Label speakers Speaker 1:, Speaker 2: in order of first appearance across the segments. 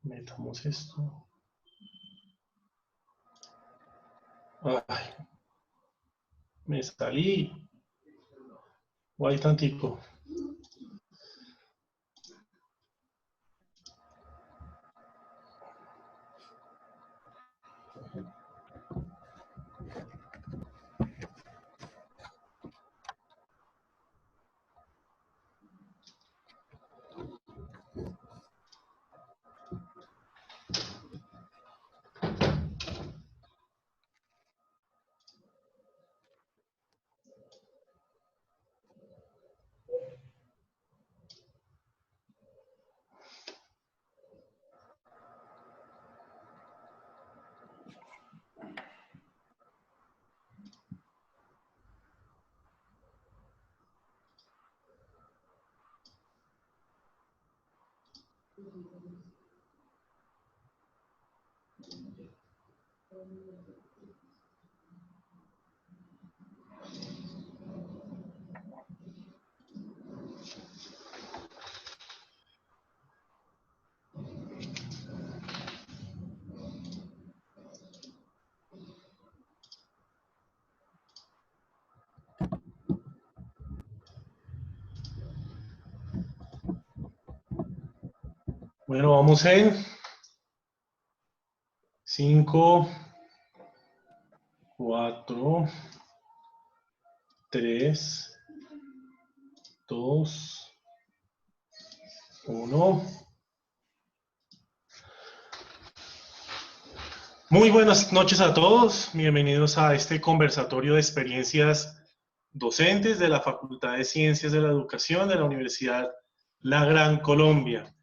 Speaker 1: Metamos esto. Ay, me salí. Guay tantico. Bueno, vamos en 5, 4, 3, 2, 1. Muy buenas noches a todos. Bienvenidos a este conversatorio de experiencias docentes de la Facultad de Ciencias de la Educación de la Universidad La Gran Colombia.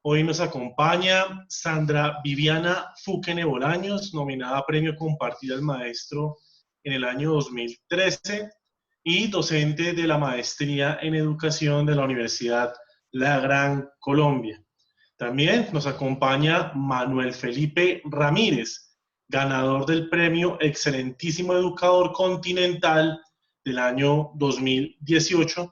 Speaker 1: Hoy nos acompaña Sandra Viviana Fuquene Bolaños, nominada a Premio Compartido al Maestro en el año 2013 y docente de la Maestría en Educación de la Universidad La Gran Colombia. También nos acompaña Manuel Felipe Ramírez, ganador del Premio Excelentísimo Educador Continental del año 2018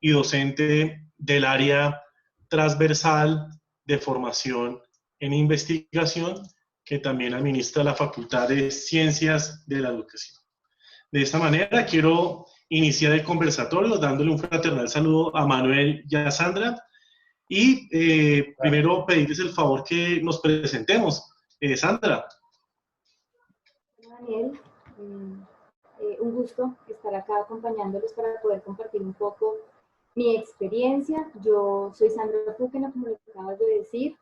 Speaker 1: y docente del área transversal de formación en investigación, que también administra la Facultad de Ciencias de la Educación. De esta manera, quiero iniciar el conversatorio dándole un fraternal saludo a Manuel y a Sandra. Y primero pedirles el favor que nos presentemos. Sandra.
Speaker 2: Daniel, un gusto estar acá acompañándolos para poder compartir un poco mi experiencia. Yo soy Sandra Fuquene, como lo acabas de decir.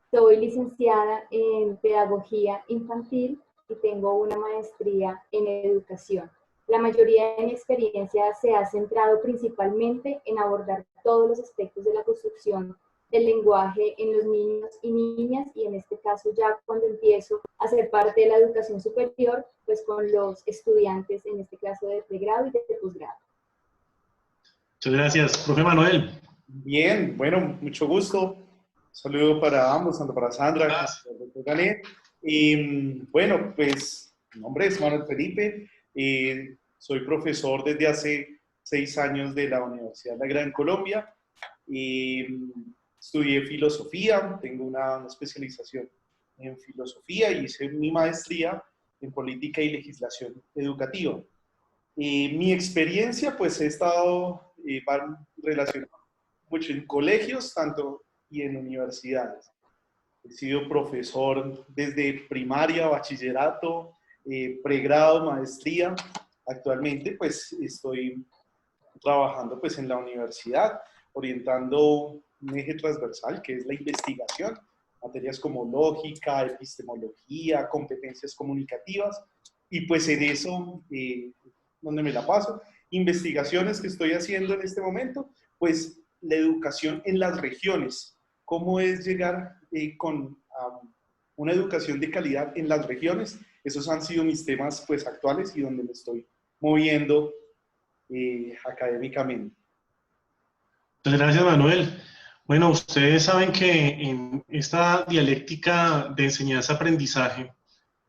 Speaker 2: Soy licenciada en Pedagogía Infantil y tengo una maestría en Educación. La mayoría de mi experiencia se ha centrado principalmente en abordar todos los aspectos de la construcción del lenguaje en los niños y niñas, y en este caso ya cuando empiezo a ser parte de la educación superior, pues con los estudiantes, en este caso de pregrado y de posgrado.
Speaker 1: Muchas gracias, profe Manuel.
Speaker 3: Bien, bueno, mucho gusto. Saludo para ambos, tanto para Sandra como para el doctor Daniel. Y bueno, pues mi nombre es Manuel Felipe, soy profesor desde hace 6 años de la Universidad La Gran Colombia. Estudié filosofía, tengo una especialización en filosofía y hice mi maestría en política y legislación educativa. Mi experiencia, pues he estado relacionado mucho en colegios, tanto y en universidades. He sido profesor desde primaria, bachillerato, pregrado, maestría. Actualmente, pues estoy trabajando pues en la universidad, orientando un eje transversal que es la investigación, materias como lógica, epistemología, competencias comunicativas, y pues en eso, donde me la paso, investigaciones que estoy haciendo en este momento, pues la educación en las regiones, cómo es llegar con una educación de calidad en las regiones. Esos han sido mis temas pues actuales y donde me estoy moviendo académicamente.
Speaker 1: Muchas gracias, Manuel. Bueno, ustedes saben que en esta dialéctica de enseñanza-aprendizaje,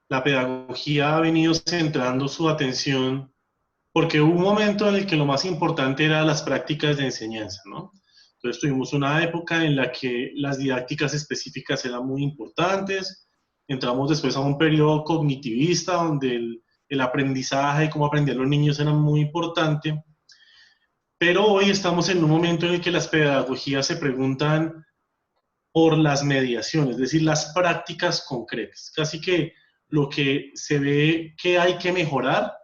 Speaker 1: la pedagogía ha venido centrando su atención porque hubo un momento en el que lo más importante eran las prácticas de enseñanza, ¿no? Entonces tuvimos una época en la que las didácticas específicas eran muy importantes, entramos después a un periodo cognitivista donde el aprendizaje y cómo aprendían los niños era muy importante, pero hoy estamos en un momento en el que las pedagogías se preguntan por las mediaciones, es decir, las prácticas concretas. Casi que lo que se ve que hay que mejorar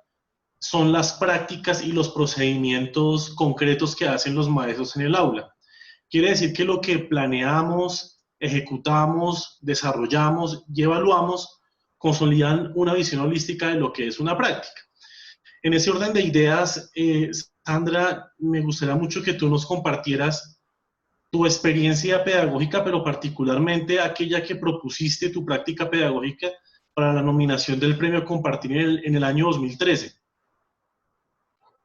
Speaker 1: son las prácticas y los procedimientos concretos que hacen los maestros en el aula. Quiere decir que lo que planeamos, ejecutamos, desarrollamos y evaluamos consolidan una visión holística de lo que es una práctica. En ese orden de ideas, Sandra, me gustaría mucho que tú nos compartieras tu experiencia pedagógica, pero particularmente aquella que propusiste tu práctica pedagógica para la nominación del premio Compartir en el año 2013.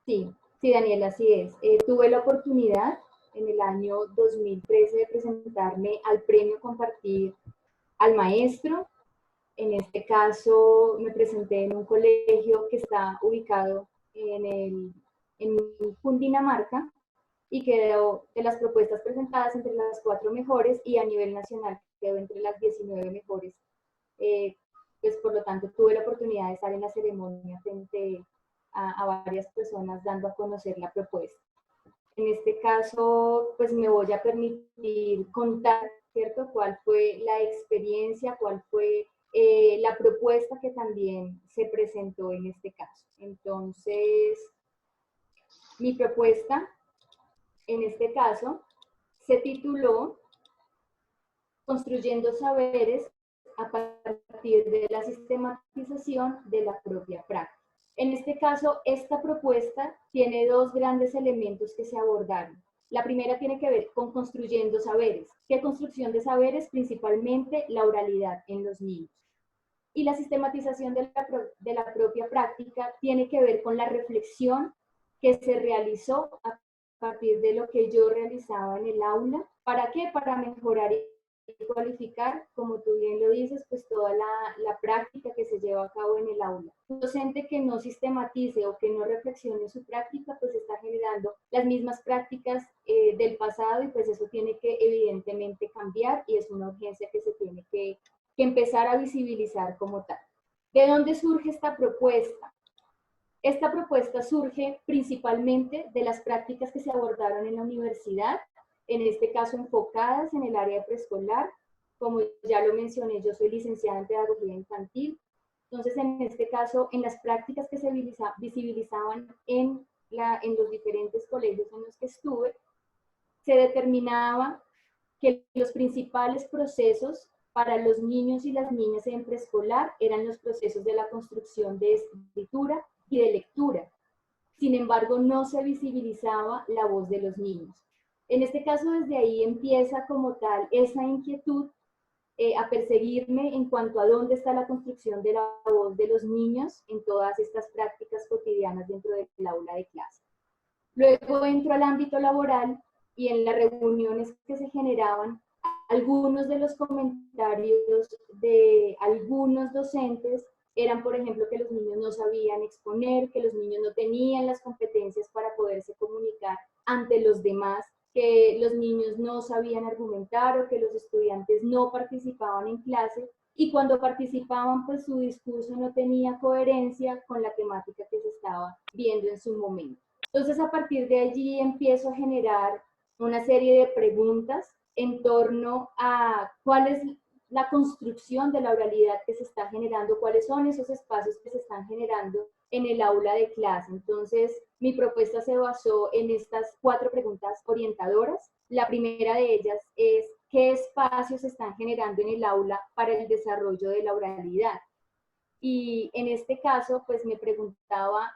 Speaker 2: Sí, sí, Daniel, así es. Tuve la oportunidad en el año 2013 de presentarme al premio Compartir al maestro. En este caso me presenté en un colegio que está ubicado en Cundinamarca y quedó de las propuestas presentadas entre las 4 mejores y a nivel nacional quedó entre las 19 mejores. Pues por lo tanto tuve la oportunidad de estar en la ceremonia frente a varias personas dando a conocer la propuesta. En este caso, pues me voy a permitir contar, ¿cierto?, cuál fue la experiencia, cuál fue la propuesta que también se presentó en este caso. Entonces, mi propuesta en este caso se tituló Construyendo saberes a partir de la sistematización de la propia práctica. En este caso, esta propuesta tiene 2 grandes elementos que se abordaron. La primera tiene que ver con construyendo saberes. ¿Qué construcción de saberes? Principalmente la oralidad en los niños. Y la sistematización de la propia práctica tiene que ver con la reflexión que se realizó a partir de lo que yo realizaba en el aula. ¿Para qué? Para mejorar y cualificar, como tú bien lo dices, pues toda la práctica que se lleva a cabo en el aula. Un docente que no sistematice o que no reflexione su práctica, pues está generando las mismas prácticas del pasado y pues eso tiene que evidentemente cambiar y es una urgencia que se tiene que empezar a visibilizar como tal. ¿De dónde surge esta propuesta? Esta propuesta surge principalmente de las prácticas que se abordaron en la universidad, en este caso enfocadas en el área de preescolar. Como ya lo mencioné, yo soy licenciada en Pedagogía Infantil. Entonces, en este caso, en las prácticas que se visibilizaban en los diferentes colegios en los que estuve, se determinaba que los principales procesos para los niños y las niñas en preescolar eran los procesos de la construcción de escritura y de lectura. Sin embargo, no se visibilizaba la voz de los niños. En este caso, desde ahí empieza como tal esa inquietud a perseguirme en cuanto a dónde está la construcción de la voz de los niños en todas estas prácticas cotidianas dentro del aula de clase. Luego entro al ámbito laboral y en las reuniones que se generaban, algunos de los comentarios de algunos docentes eran, por ejemplo, que los niños no sabían exponer, que los niños no tenían las competencias para poderse comunicar ante los demás, que los niños no sabían argumentar o que los estudiantes no participaban en clase y cuando participaban, pues su discurso no tenía coherencia con la temática que se estaba viendo en su momento. Entonces, a partir de allí empiezo a generar una serie de preguntas en torno a cuál es la construcción de la oralidad que se está generando, cuáles son esos espacios que se están generando en el aula de clase. Entonces, mi propuesta se basó en estas 4 preguntas orientadoras. La primera de ellas es, ¿qué espacios se están generando en el aula para el desarrollo de la oralidad? Y en este caso, pues me preguntaba,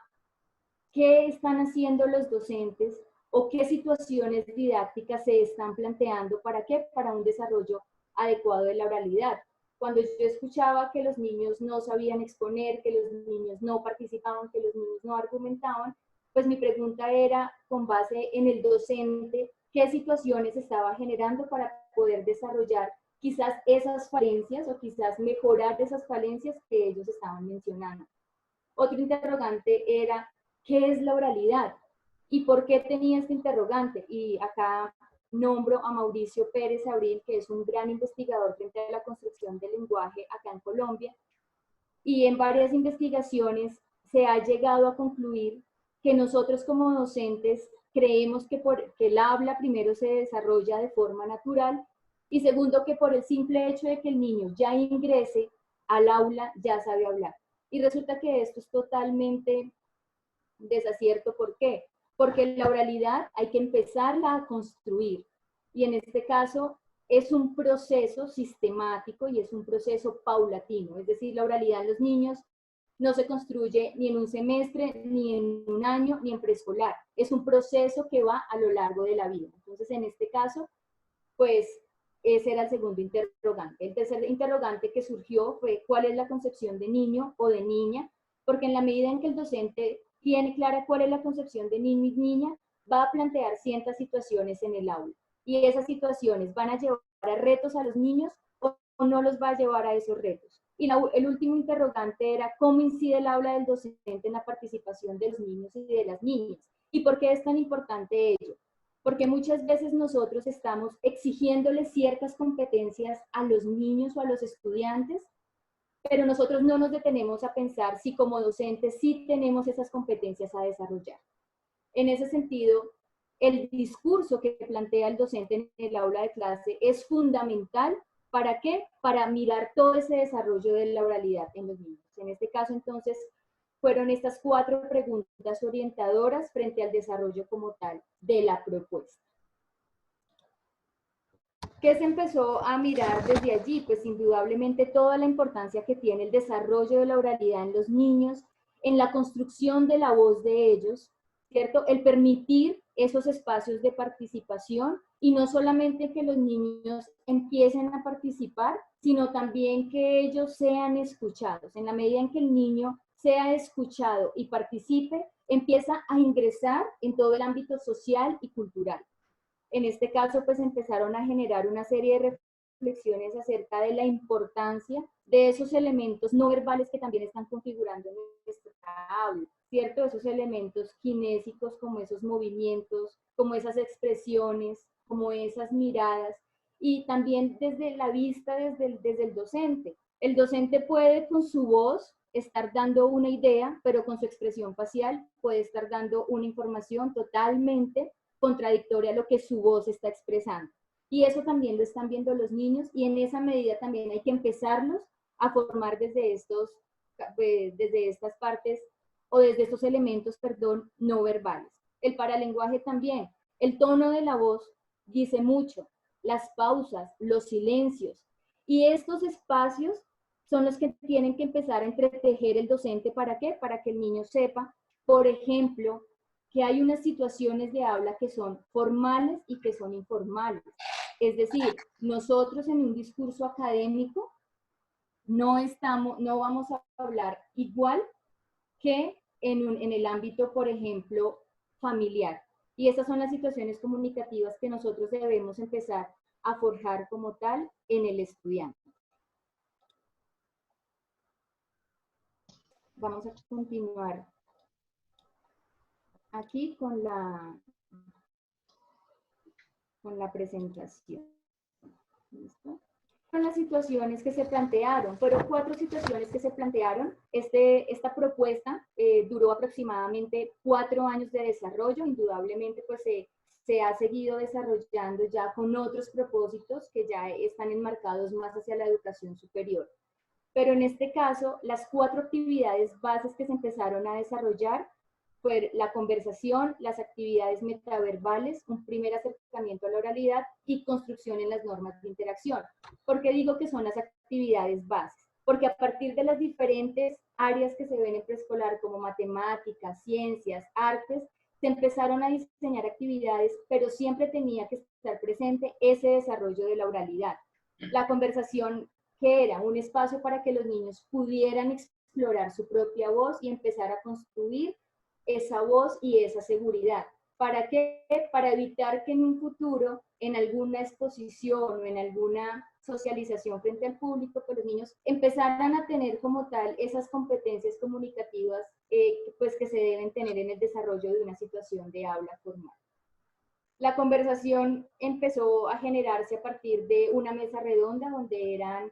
Speaker 2: ¿qué están haciendo los docentes o qué situaciones didácticas se están planteando? ¿Para qué? Para un desarrollo adecuado de la oralidad. Cuando yo escuchaba que los niños no sabían exponer, que los niños no participaban, que los niños no argumentaban, pues mi pregunta era, con base en el docente, ¿qué situaciones estaba generando para poder desarrollar quizás esas falencias o quizás mejorar esas falencias que ellos estaban mencionando? Otro interrogante era, ¿qué es la oralidad? ¿Y por qué tenía este interrogante? Y acá nombro a Mauricio Pérez Abril, que es un gran investigador frente a la construcción del lenguaje acá en Colombia, y en varias investigaciones se ha llegado a concluir que nosotros como docentes creemos que el habla primero se desarrolla de forma natural y segundo que por el simple hecho de que el niño ya ingrese al aula ya sabe hablar. Y resulta que esto es totalmente desacierto. ¿Por qué? Porque la oralidad hay que empezarla a construir y en este caso es un proceso sistemático y es un proceso paulatino, es decir, la oralidad en los niños no se construye ni en un semestre, ni en un año, ni en preescolar. Es un proceso que va a lo largo de la vida. Entonces, en este caso, pues, ese era el segundo interrogante. El tercer interrogante que surgió fue cuál es la concepción de niño o de niña, porque en la medida en que el docente tiene clara cuál es la concepción de niño y niña, va a plantear ciertas situaciones en el aula. Y esas situaciones van a llevar a retos a los niños o no los va a llevar a esos retos. Y el último interrogante era cómo incide el aula del docente en la participación de los niños y de las niñas. ¿Y por qué es tan importante ello? Porque muchas veces nosotros estamos exigiéndoles ciertas competencias a los niños o a los estudiantes, pero nosotros no nos detenemos a pensar si como docentes sí tenemos esas competencias a desarrollar. En ese sentido, el discurso que plantea el docente en el aula de clase es fundamental. ¿Para qué? Para mirar todo ese desarrollo de la oralidad en los niños. En este caso, entonces, fueron estas 4 preguntas orientadoras frente al desarrollo como tal de la propuesta. ¿Qué se empezó a mirar desde allí? Pues indudablemente toda la importancia que tiene el desarrollo de la oralidad en los niños, en la construcción de la voz de ellos, ¿cierto? El permitir esos espacios de participación y no solamente que los niños empiecen a participar, sino también que ellos sean escuchados. En la medida en que el niño sea escuchado y participe, empieza a ingresar en todo el ámbito social y cultural. En este caso, pues empezaron a generar una serie de reflexiones acerca de la importancia de esos elementos no verbales que también están configurando nuestra habla, ¿cierto? Esos elementos kinésicos como esos movimientos, como esas expresiones, como esas miradas, y también desde la vista, desde el docente. El docente puede con su voz estar dando una idea, pero con su expresión facial puede estar dando una información totalmente contradictoria a lo que su voz está expresando. Y eso también lo están viendo los niños y en esa medida también hay que empezarlos a formar desde estas partes o desde estos elementos, perdón, no verbales. El paralenguaje también. El tono de la voz dice mucho, las pausas, los silencios. Y estos espacios son los que tienen que empezar a entretejer el docente. ¿Para qué? Para que el niño sepa, por ejemplo, que hay unas situaciones de habla que son formales y que son informales. Es decir, nosotros en un discurso académico no vamos a hablar igual que en el ámbito, por ejemplo, familiar. Y esas son las situaciones comunicativas que nosotros debemos empezar a forjar como tal en el estudiante. Vamos a continuar aquí con la presentación. ¿Listo? Son las situaciones que se plantearon. Fueron 4 situaciones que se plantearon. Esta propuesta duró aproximadamente 4 años de desarrollo. Indudablemente, pues se ha seguido desarrollando ya con otros propósitos que ya están enmarcados más hacia la educación superior. Pero en este caso, las 4 actividades bases que se empezaron a desarrollar fue la conversación, las actividades metaverbales, un primer acercamiento a la oralidad y construcción en las normas de interacción. ¿Por qué digo que son las actividades bases? Porque a partir de las diferentes áreas que se ven en preescolar, como matemáticas, ciencias, artes, se empezaron a diseñar actividades, pero siempre tenía que estar presente ese desarrollo de la oralidad. La conversación, que era un espacio para que los niños pudieran explorar su propia voz y empezar a construir esa voz y esa seguridad. ¿Para qué? Para evitar que en un futuro, en alguna exposición o en alguna socialización frente al público, pues los niños empezaran a tener como tal esas competencias comunicativas pues que se deben tener en el desarrollo de una situación de habla formal. La conversación empezó a generarse a partir de una mesa redonda donde eran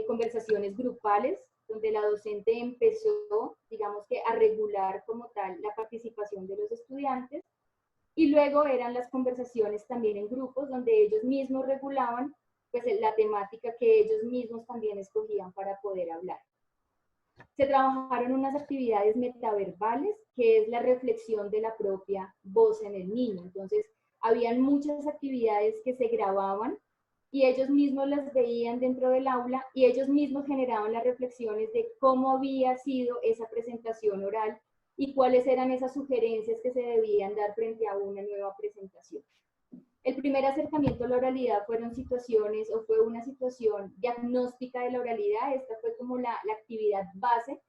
Speaker 2: conversaciones grupales, donde la docente empezó, digamos que, a regular como tal la participación de los estudiantes, y luego eran las conversaciones también en grupos donde ellos mismos regulaban pues la temática que ellos mismos también escogían para poder hablar. Se trabajaron unas actividades metaverbales, que es la reflexión de la propia voz en el niño. Entonces, habían muchas actividades que se grababan y ellos mismos las veían dentro del aula y ellos mismos generaban las reflexiones de cómo había sido esa presentación oral y cuáles eran esas sugerencias que se debían dar frente a una nueva presentación. El primer acercamiento a la oralidad fueron situaciones, o fue una situación diagnóstica de la oralidad. Esta fue como la actividad base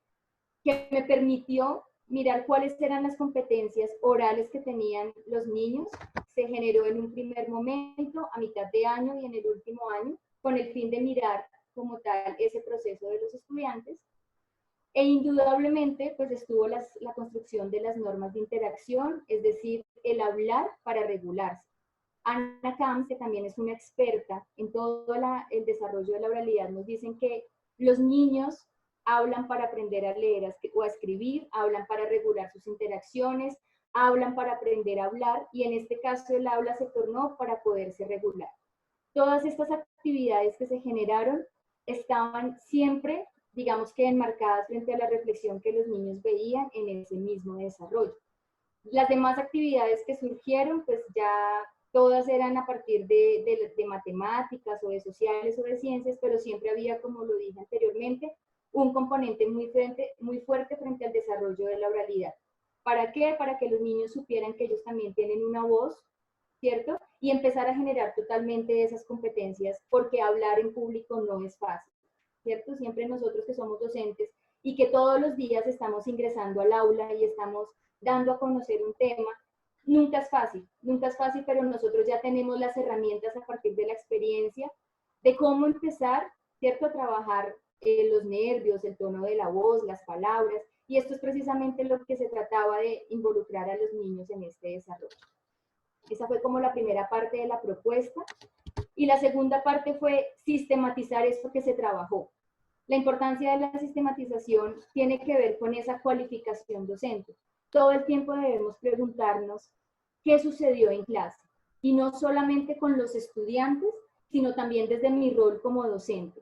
Speaker 2: que me permitió mirar cuáles eran las competencias orales que tenían los niños. Se generó en un primer momento, a mitad de año y en el último año, con el fin de mirar como tal ese proceso de los estudiantes. E indudablemente pues estuvo la construcción de las normas de interacción, es decir, el hablar para regularse. Ana Camps, que también es una experta en todo el desarrollo de la oralidad, nos dicen que los niños hablan para aprender a leer o a escribir, hablan para regular sus interacciones, hablan para aprender a hablar, y en este caso el habla se tornó para poderse regular. Todas estas actividades que se generaron estaban siempre, digamos que enmarcadas frente a la reflexión que los niños veían en ese mismo desarrollo. Las demás actividades que surgieron, pues ya todas eran a partir de matemáticas o de sociales o de ciencias, pero siempre había, como lo dije anteriormente, un componente muy fuerte frente al desarrollo de la oralidad. ¿Para qué? Para que los niños supieran que ellos también tienen una voz, ¿cierto? Y empezar a generar totalmente esas competencias, porque hablar en público no es fácil, ¿cierto? Siempre nosotros que somos docentes y que todos los días estamos ingresando al aula y estamos dando a conocer un tema, nunca es fácil, pero nosotros ya tenemos las herramientas a partir de la experiencia de cómo empezar, ¿cierto?, a trabajar los nervios, el tono de la voz, las palabras, y esto es precisamente lo que se trataba de involucrar a los niños en este desarrollo. Esa fue como la primera parte de la propuesta, y la segunda parte fue sistematizar esto que se trabajó. La importancia de la sistematización tiene que ver con esa cualificación docente. Todo el tiempo debemos preguntarnos qué sucedió en clase, y no solamente con los estudiantes, sino también desde mi rol como docente.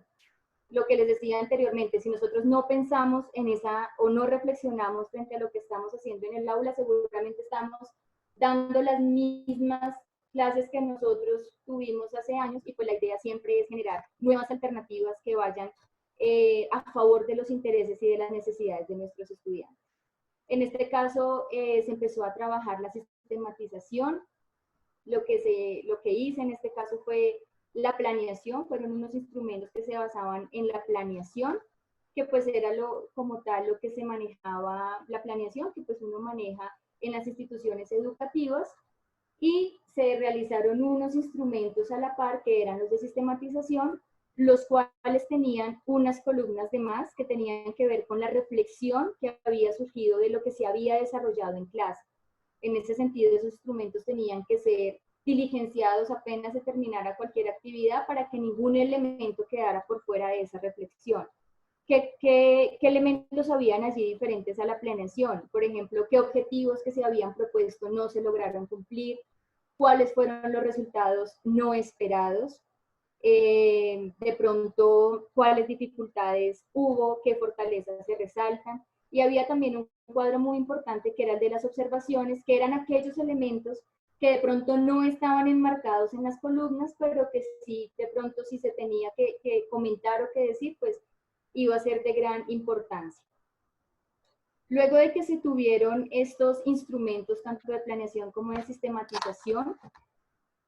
Speaker 2: Lo que les decía anteriormente, si nosotros no pensamos en esa o no reflexionamos frente a lo que estamos haciendo en el aula, seguramente estamos dando las mismas clases que nosotros tuvimos hace años, y pues la idea siempre es generar nuevas alternativas que vayan a favor de los intereses y de las necesidades de nuestros estudiantes. En este caso se empezó a trabajar la sistematización. Lo que hice en este caso fue la planeación. Fueron unos instrumentos que se basaban en la planeación, que pues era como tal lo que se manejaba, la planeación que pues uno maneja en las instituciones educativas, y se realizaron unos instrumentos a la par que eran los de sistematización, los cuales tenían unas columnas de más que tenían que ver con la reflexión que había surgido de lo que se había desarrollado en clase. En ese sentido, esos instrumentos tenían que ser diligenciados apenas se terminara cualquier actividad para que ningún elemento quedara por fuera de esa reflexión. ¿Qué elementos habían allí diferentes a la planeación? Por ejemplo, ¿qué objetivos que se habían propuesto no se lograron cumplir? ¿Cuáles fueron los resultados no esperados? De pronto, ¿cuáles dificultades hubo? ¿Qué fortalezas se resaltan? Y había también un cuadro muy importante que era el de las observaciones, que eran aquellos elementos que de pronto no estaban enmarcados en las columnas, pero que sí, de pronto si se tenía que comentar o que decir, pues iba a ser de gran importancia. Luego de que se tuvieron estos instrumentos, tanto de planeación como de sistematización,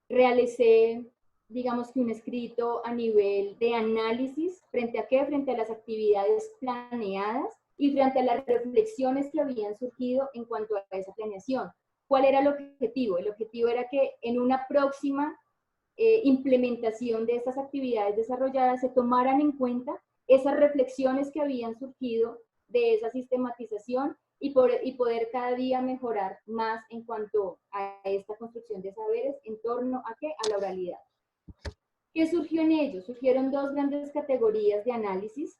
Speaker 2: realicé, digamos que un escrito a nivel de análisis, ¿frente a qué? Frente a las actividades planeadas y frente a las reflexiones que habían surgido en cuanto a esa planeación. ¿Cuál era el objetivo? El objetivo era que en una próxima implementación de estas actividades desarrolladas se tomaran en cuenta esas reflexiones que habían surgido de esa sistematización y poder cada día mejorar más en cuanto a esta construcción de saberes en torno a ¿qué? A la oralidad. ¿Qué surgió en ello? Surgieron dos grandes categorías de análisis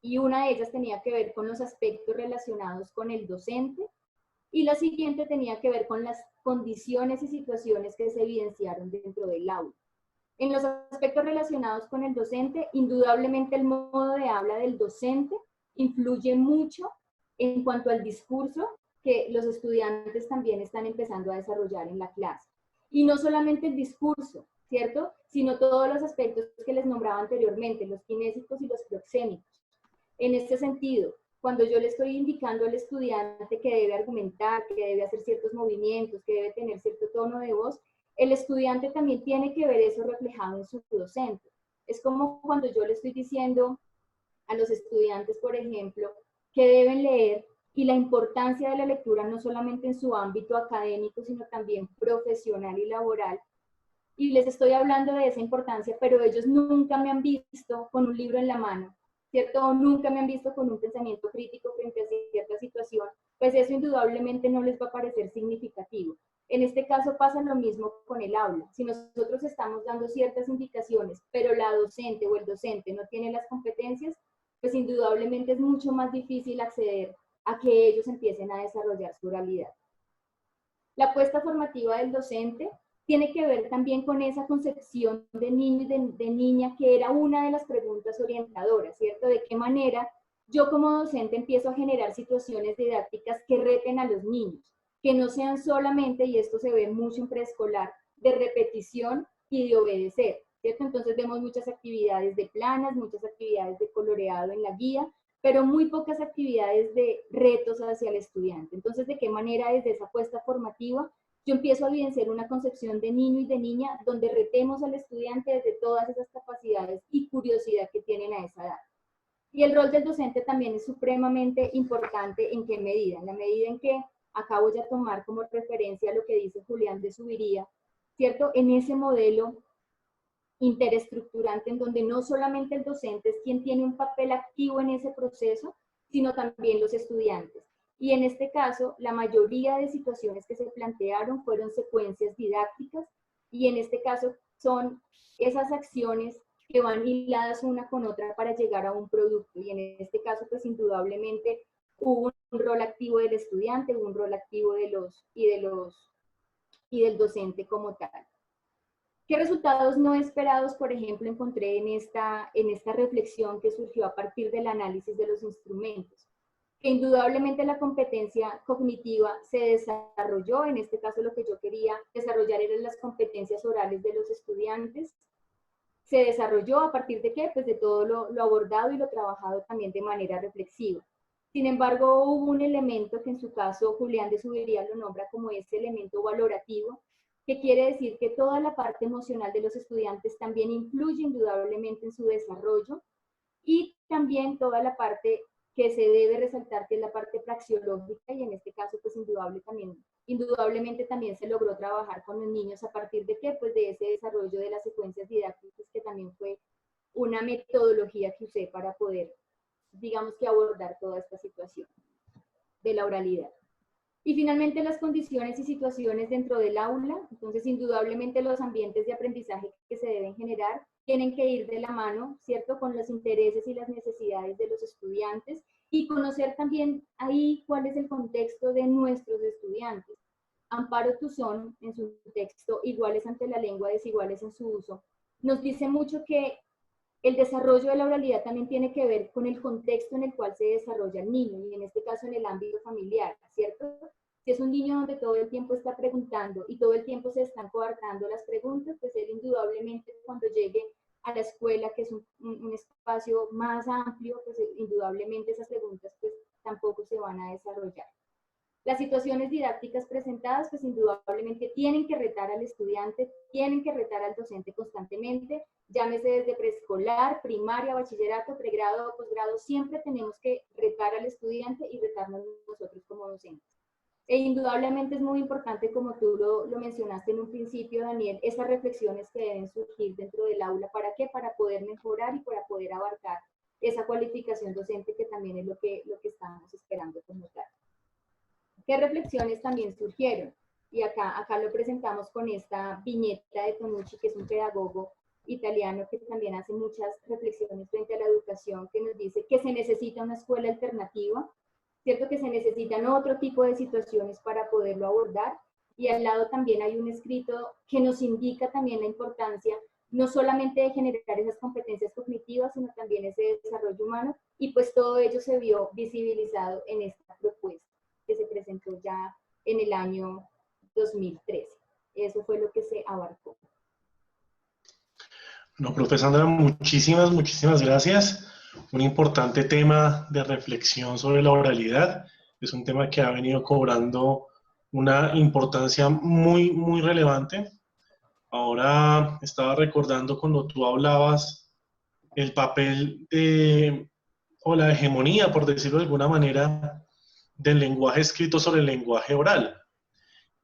Speaker 2: y una de ellas tenía que ver con los aspectos relacionados con el docente y la siguiente tenía que ver con las condiciones y situaciones que se evidenciaron dentro del aula. En los aspectos relacionados con el docente, indudablemente el modo de habla del docente influye mucho en cuanto al discurso que los estudiantes también están empezando a desarrollar en la clase. Y no solamente el discurso, ¿cierto? Sino todos los aspectos que les nombraba anteriormente, los kinésicos y los proxémicos. En este sentido, cuando yo le estoy indicando al estudiante que debe argumentar, que debe hacer ciertos movimientos, que debe tener cierto tono de voz, el estudiante también tiene que ver eso reflejado en su docente. Es como cuando yo le estoy diciendo a los estudiantes, por ejemplo, que deben leer y la importancia de la lectura no solamente en su ámbito académico, sino también profesional y laboral. Y les estoy hablando de esa importancia, pero ellos nunca me han visto con un libro en la mano, ¿cierto? O nunca me han visto con un pensamiento crítico frente a cierta situación, pues eso indudablemente no les va a parecer significativo. En este caso pasa lo mismo con el aula. Si nosotros estamos dando ciertas indicaciones, pero la docente o el docente no tiene las competencias, pues indudablemente es mucho más difícil acceder a que ellos empiecen a desarrollar su oralidad. La apuesta formativa del docente tiene que ver también con esa concepción de niño y de niña, que era una de las preguntas orientadoras, ¿cierto? De qué manera yo como docente empiezo a generar situaciones didácticas que reten a los niños, que no sean solamente, y esto se ve mucho en preescolar, de repetición y de obedecer, ¿cierto? Entonces vemos muchas actividades de planas, muchas actividades de coloreado en la guía, pero muy pocas actividades de retos hacia el estudiante. Entonces, ¿de qué manera desde esa apuesta formativa yo empiezo a evidenciar una concepción de niño y de niña donde retemos al estudiante desde todas esas capacidades y curiosidad que tienen a esa edad? Y el rol del docente también es supremamente importante. ¿En qué medida? En la medida en que acá voy a tomar como referencia lo que dice Julián de Zuviría, ¿cierto? En ese modelo interestrutturante en donde no solamente el docente es quien tiene un papel activo en ese proceso, sino también los estudiantes. Y en este caso, la mayoría de situaciones que se plantearon fueron secuencias didácticas y en este caso son esas acciones que van hiladas una con otra para llegar a un producto. Y en este caso, pues indudablemente hubo un rol activo del estudiante, hubo un rol activo de y del docente como tal. ¿Qué resultados no esperados, por ejemplo, encontré en esta reflexión que surgió a partir del análisis de los instrumentos? Que indudablemente la competencia cognitiva se desarrolló, en este caso lo que yo quería desarrollar eran las competencias orales de los estudiantes. Se desarrolló a partir de qué? Pues de todo lo abordado y lo trabajado también de manera reflexiva. Sin embargo, hubo un elemento que en su caso Julián de Zuviría lo nombra como ese elemento valorativo, que quiere decir que toda la parte emocional de los estudiantes también influye indudablemente en su desarrollo y también toda la parte que se debe resaltar, que es la parte praxeológica, y en este caso pues indudablemente también se logró trabajar con los niños a partir de qué, pues de ese desarrollo de las secuencias didácticas, que también fue una metodología que usé para poder, digamos que abordar toda esta situación de la oralidad. Y finalmente las condiciones y situaciones dentro del aula. Entonces indudablemente los ambientes de aprendizaje que se deben generar tienen que ir de la mano, ¿cierto?, con los intereses y las necesidades de los estudiantes y conocer también ahí cuál es el contexto de nuestros estudiantes. Amparo Tuzón, en su texto Iguales ante la lengua, desiguales en su uso, nos dice mucho que el desarrollo de la oralidad también tiene que ver con el contexto en el cual se desarrolla el niño, y en este caso en el ámbito familiar, ¿cierto? Si es un niño donde todo el tiempo está preguntando y todo el tiempo se están coartando las preguntas, pues él indudablemente cuando llegue a la escuela, que es un espacio más amplio, pues indudablemente esas preguntas pues tampoco se van a desarrollar. Las situaciones didácticas presentadas, pues indudablemente tienen que retar al estudiante, tienen que retar al docente constantemente, llámese desde preescolar, primaria, bachillerato, pregrado o posgrado, siempre tenemos que retar al estudiante y retarnos nosotros como docentes. E indudablemente es muy importante, como tú lo mencionaste en un principio, Daniel, esas reflexiones que deben surgir dentro del aula. ¿Para qué? Para poder mejorar y para poder abarcar esa cualificación docente, que también es lo que estamos esperando como tal. ¿Qué reflexiones también surgieron? Y acá lo presentamos con esta viñeta de Tonucci, que es un pedagogo italiano que también hace muchas reflexiones frente a la educación, que nos dice que se necesita una escuela alternativa, ¿cierto? Que se necesitan otro tipo de situaciones para poderlo abordar. Y al lado también hay un escrito que nos indica también la importancia no solamente de generar esas competencias cognitivas, sino también ese desarrollo humano, y pues todo ello se vio visibilizado en esta propuesta que se presentó ya en el año 2013. Eso fue lo que se abarcó.
Speaker 1: No, profe Sandra, muchísimas gracias. Un importante tema de reflexión sobre la oralidad. Es un tema que ha venido cobrando una importancia muy relevante. Ahora estaba recordando cuando tú hablabas el papel de, o la hegemonía, por decirlo de alguna manera, del lenguaje escrito sobre el lenguaje oral.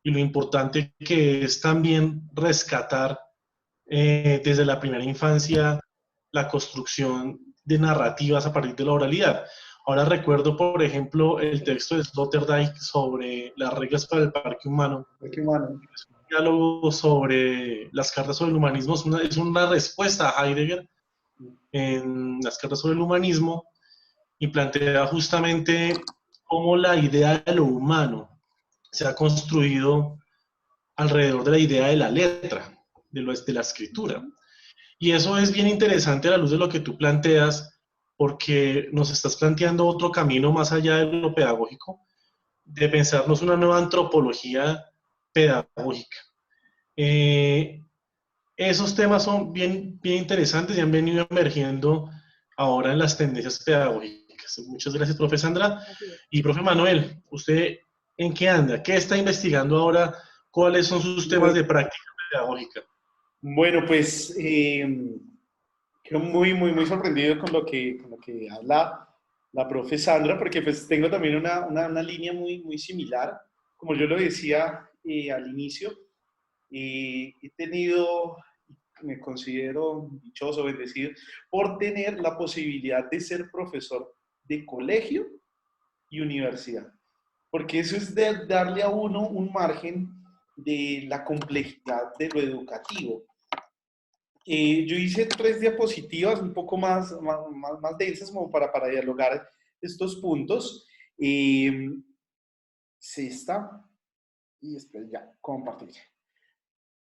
Speaker 1: Y lo importante que es también rescatar desde la primera infancia la construcción de narrativas a partir de la oralidad. Ahora recuerdo, por ejemplo, el texto de Sloterdijk sobre las reglas para el parque humano.
Speaker 3: Parque humano.
Speaker 1: Es un diálogo sobre las cartas sobre el humanismo, es una respuesta a Heidegger en las cartas sobre el humanismo, y plantea justamente cómo la idea de lo humano se ha construido alrededor de la idea de la letra, de la escritura. Y eso es bien interesante a la luz de lo que tú planteas, porque nos estás planteando otro camino más allá de lo pedagógico, de pensarnos una nueva antropología pedagógica. Esos temas son bien interesantes y han venido emergiendo ahora en las tendencias pedagógicas. Muchas gracias, profe Sandra. Y profe Manuel, ¿usted en qué anda? ¿Qué está investigando ahora? ¿Cuáles son sus temas de práctica pedagógica?
Speaker 3: Bueno, pues quedo muy sorprendido con lo que habla la profe Sandra, porque pues tengo también una línea muy similar. Como yo lo decía al inicio, he tenido, me considero dichoso, bendecido, por tener la posibilidad de ser profesor de colegio y universidad. Porque eso es de darle a uno un margen de la complejidad de lo educativo. Yo hice 3 diapositivas un poco más densas como para dialogar estos puntos. Esta, y después ya, compartir.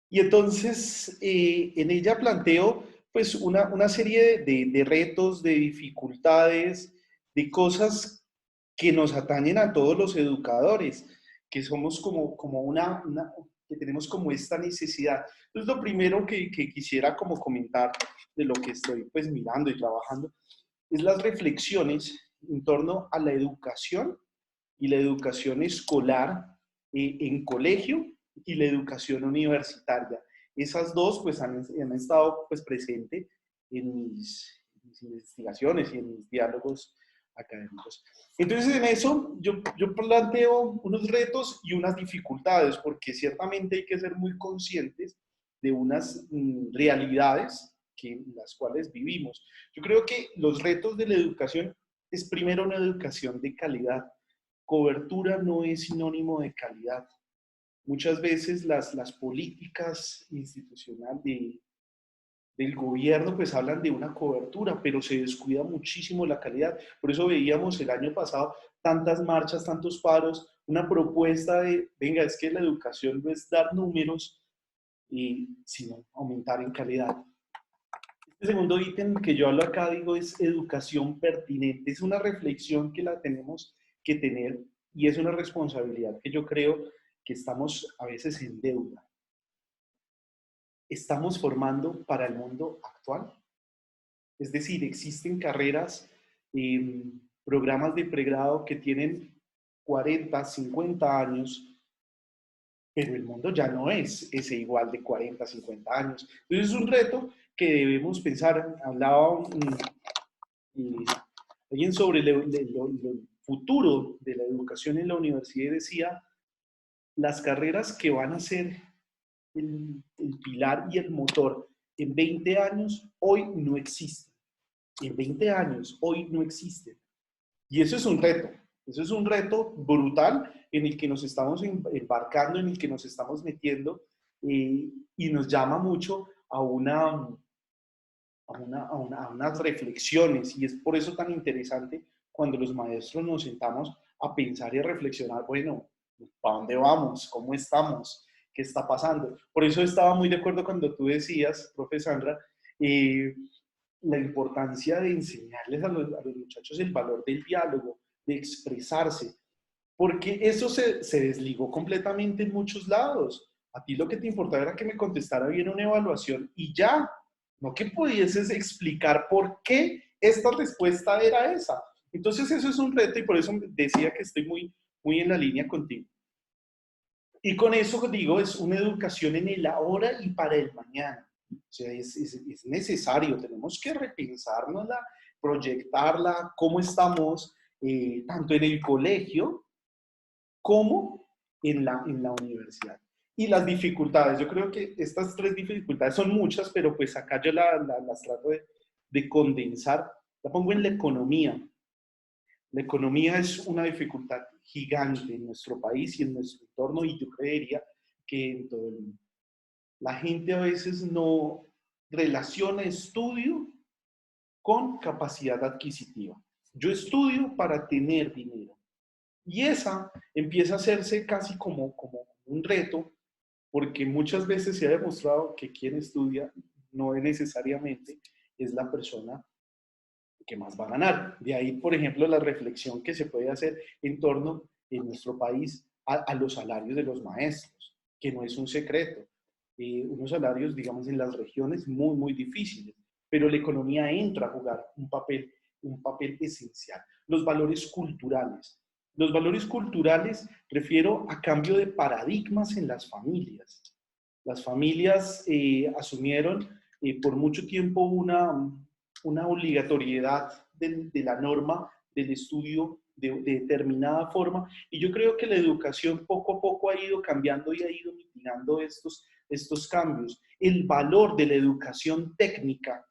Speaker 3: Y entonces en ella planteo pues una serie de retos, de dificultades, de cosas que nos atañen a todos los educadores, que somos que tenemos como esta necesidad. Entonces lo primero que quisiera como comentar de lo que estoy pues mirando y trabajando es las reflexiones en torno a la educación y la educación escolar en colegio y la educación universitaria. Esas dos pues han estado pues presentes en mis investigaciones y en mis diálogos académicos. Entonces en eso yo planteo unos retos y unas dificultades, porque ciertamente hay que ser muy conscientes de unas realidades las cuales vivimos. Yo creo que los retos de la educación es primero una educación de calidad. Cobertura no es sinónimo de calidad. Muchas veces las políticas institucionales del gobierno pues hablan de una cobertura, pero se descuida muchísimo la calidad. Por eso veíamos el año pasado tantas marchas, tantos paros, una propuesta de, venga, es que la educación no es dar números, sino aumentar en calidad. El segundo ítem que yo hablo acá, digo, es educación pertinente. Es una reflexión que la tenemos que tener y es una responsabilidad que yo creo que estamos a veces en deuda. ¿Estamos formando para el mundo actual? Es decir, existen carreras, programas de pregrado que tienen 40, 50 años, pero el mundo ya no es ese igual de 40, 50 años. Entonces es un reto que debemos pensar. Hablaba alguien sobre el futuro de la educación en la universidad y decía, las carreras que van a ser el pilar y el motor en 20 años, hoy no existen. En 20 años, hoy no existen. Y eso es un reto. Eso es un reto brutal en el que nos estamos embarcando, en el que nos estamos metiendo, y nos llama mucho a unas reflexiones, y es por eso tan interesante cuando los maestros nos sentamos a pensar y a reflexionar, bueno, ¿para dónde vamos? ¿Cómo estamos? ¿Qué está pasando? Por eso estaba muy de acuerdo cuando tú decías, profe Sandra, la importancia de enseñarles a los muchachos el valor del diálogo, de expresarse, porque eso se desligó completamente en muchos lados. A ti lo que te importaba era que me contestara bien una evaluación y ya, no que pudieses explicar por qué esta respuesta era esa. Entonces eso es un reto y por eso decía que estoy muy en la línea contigo. Y con eso digo, es una educación en el ahora y para el mañana. O sea, es necesario, tenemos que repensárnosla, proyectarla, cómo estamos, tanto en el colegio como en la universidad. Y las dificultades, yo creo que estas tres dificultades son muchas, pero pues acá yo las trato de condensar, la pongo en la economía. La economía es una dificultad gigante en nuestro país y en nuestro entorno, y yo creería que en todo el mundo. La gente a veces no relaciona estudio con capacidad adquisitiva. Yo estudio para tener dinero. Y esa empieza a hacerse casi como un reto, porque muchas veces se ha demostrado que quien estudia no necesariamente es la persona que más va a ganar. De ahí, por ejemplo, la reflexión que se puede hacer en torno en nuestro país a los salarios de los maestros, que no es un secreto. Unos salarios, digamos, en las regiones muy difíciles, pero la economía entra a jugar un papel esencial. Los valores culturales. Los valores culturales refiero a cambio de paradigmas en las familias. Las familias asumieron por mucho tiempo una obligatoriedad de la norma del estudio de determinada forma, y yo creo que la educación poco a poco ha ido cambiando y ha ido mitigando estos cambios. El valor de la educación técnica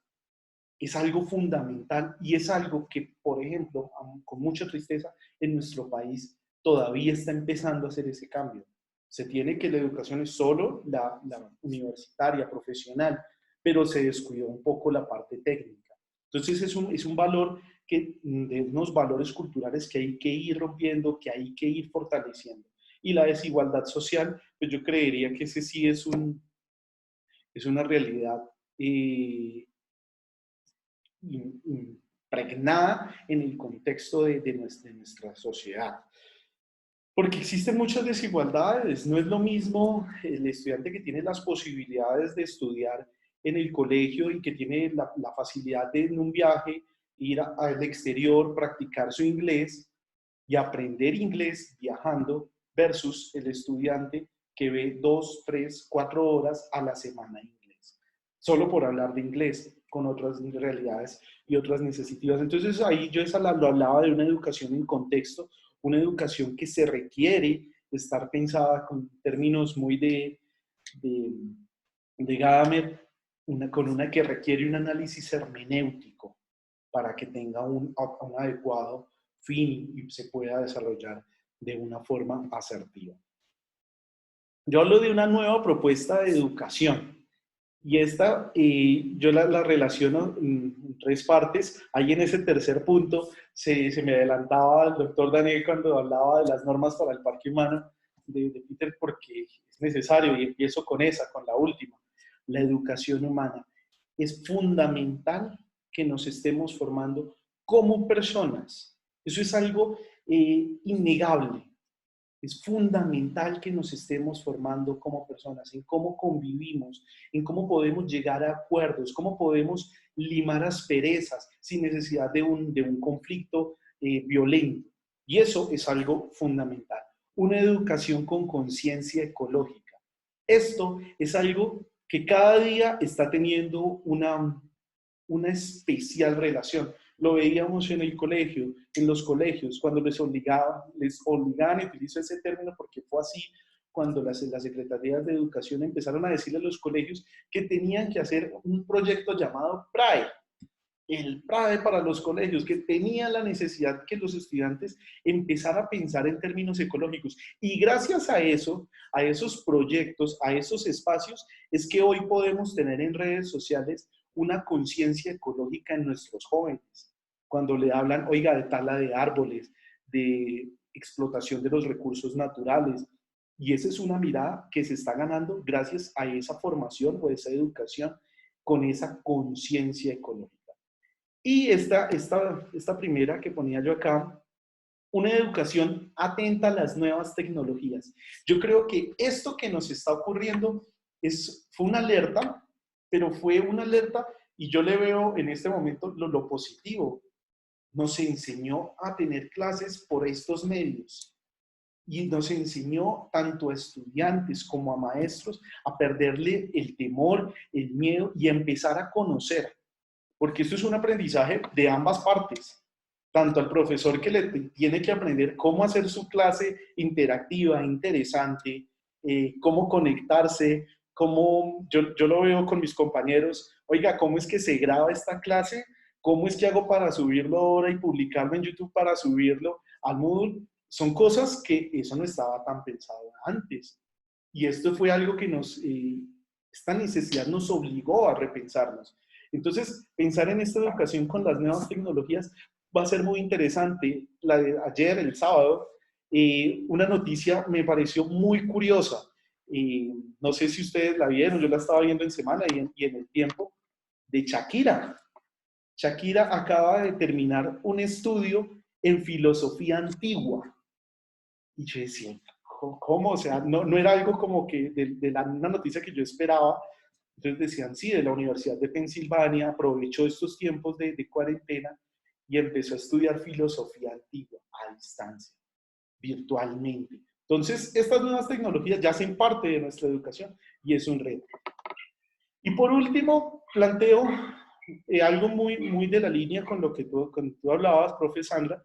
Speaker 3: es algo fundamental y es algo que, por ejemplo, con mucha tristeza, en nuestro país todavía está empezando a hacer ese cambio. Se tiene que la educación es solo la universitaria, profesional, pero se descuidó un poco la parte técnica. Entonces es un valor de unos valores culturales que hay que ir rompiendo, que hay que ir fortaleciendo. Y la desigualdad social, pues yo creería que ese sí es una realidad impregnada en el contexto de nuestra sociedad. Porque existen muchas desigualdades. No es lo mismo el estudiante que tiene las posibilidades de estudiar en el colegio y que tiene la facilidad de en un viaje ir al exterior, practicar su inglés y aprender inglés viajando versus el estudiante que ve 2, 3, 4 horas a la semana inglés, solo por hablar de inglés, con otras realidades y otras necesidades. Entonces ahí yo lo hablaba de una educación en contexto, una educación que se requiere estar pensada con términos muy de Gadamer, con una que requiere un análisis hermenéutico para que tenga un adecuado fin y se pueda desarrollar de una forma asertiva. Yo hablo de una nueva propuesta de educación. Y esta, yo la relaciono en tres partes. Ahí en ese tercer punto se me adelantaba el doctor Daniel cuando hablaba de las normas para el parque humano de Peter, porque es necesario, y empiezo con la última. La educación humana. Es fundamental que nos estemos formando como personas. Eso es algo innegable. Es fundamental que nos estemos formando como personas, en cómo convivimos, en cómo podemos llegar a acuerdos, cómo podemos limar asperezas sin necesidad de un conflicto violento. Y eso es algo fundamental. Una educación con conciencia ecológica. Esto es algo que cada día está teniendo una especial relación. Lo veíamos en el colegio, en los colegios, cuando les obligaban, y utilizo ese término porque fue así, cuando las secretarías de educación empezaron a decirle a los colegios que tenían que hacer un proyecto llamado PRAE, el PRAE para los colegios, que tenía la necesidad que los estudiantes empezaran a pensar en términos ecológicos. Y gracias a eso, a esos proyectos, a esos espacios, es que hoy podemos tener en redes sociales una conciencia ecológica en nuestros jóvenes. Cuando le hablan, oiga, de tala de árboles, de explotación de los recursos naturales. Y esa es una mirada que se está ganando gracias a esa formación o esa educación con esa conciencia ecológica. Y esta primera que ponía yo acá, una educación atenta a las nuevas tecnologías. Yo creo que esto que nos está ocurriendo fue una alerta, pero fue una alerta y yo le veo en este momento lo positivo. Nos enseñó a tener clases por estos medios y nos enseñó tanto a estudiantes como a maestros a perderle el temor, el miedo y a empezar a conocer. Porque esto es un aprendizaje de ambas partes. Tanto al profesor que le tiene que aprender cómo hacer su clase interactiva, interesante, cómo conectarse, cómo, yo lo veo con mis compañeros, oiga, ¿cómo es que se graba esta clase? ¿Cómo es que hago para subirlo ahora y publicarlo en YouTube para subirlo al Moodle? Son cosas que eso no estaba tan pensado antes. Y esto fue algo que esta necesidad nos obligó a repensarnos. Entonces, pensar en esta educación con las nuevas tecnologías va a ser muy interesante. La de ayer, el sábado, una noticia me pareció muy curiosa. No sé si ustedes la vieron, yo la estaba viendo en Semana y en El Tiempo, de Shakira. Shakira acaba de terminar un estudio en filosofía antigua. Y yo decía, ¿cómo? O sea, no era algo como que una noticia que yo esperaba. Entonces decían, sí, de la Universidad de Pensilvania, aprovechó estos tiempos de cuarentena y empezó a estudiar filosofía antigua a distancia, virtualmente. Entonces, estas nuevas tecnologías ya hacen parte de nuestra educación y es un reto. Y por último, planteo algo muy de la línea con lo que tú hablabas, profe Sandra,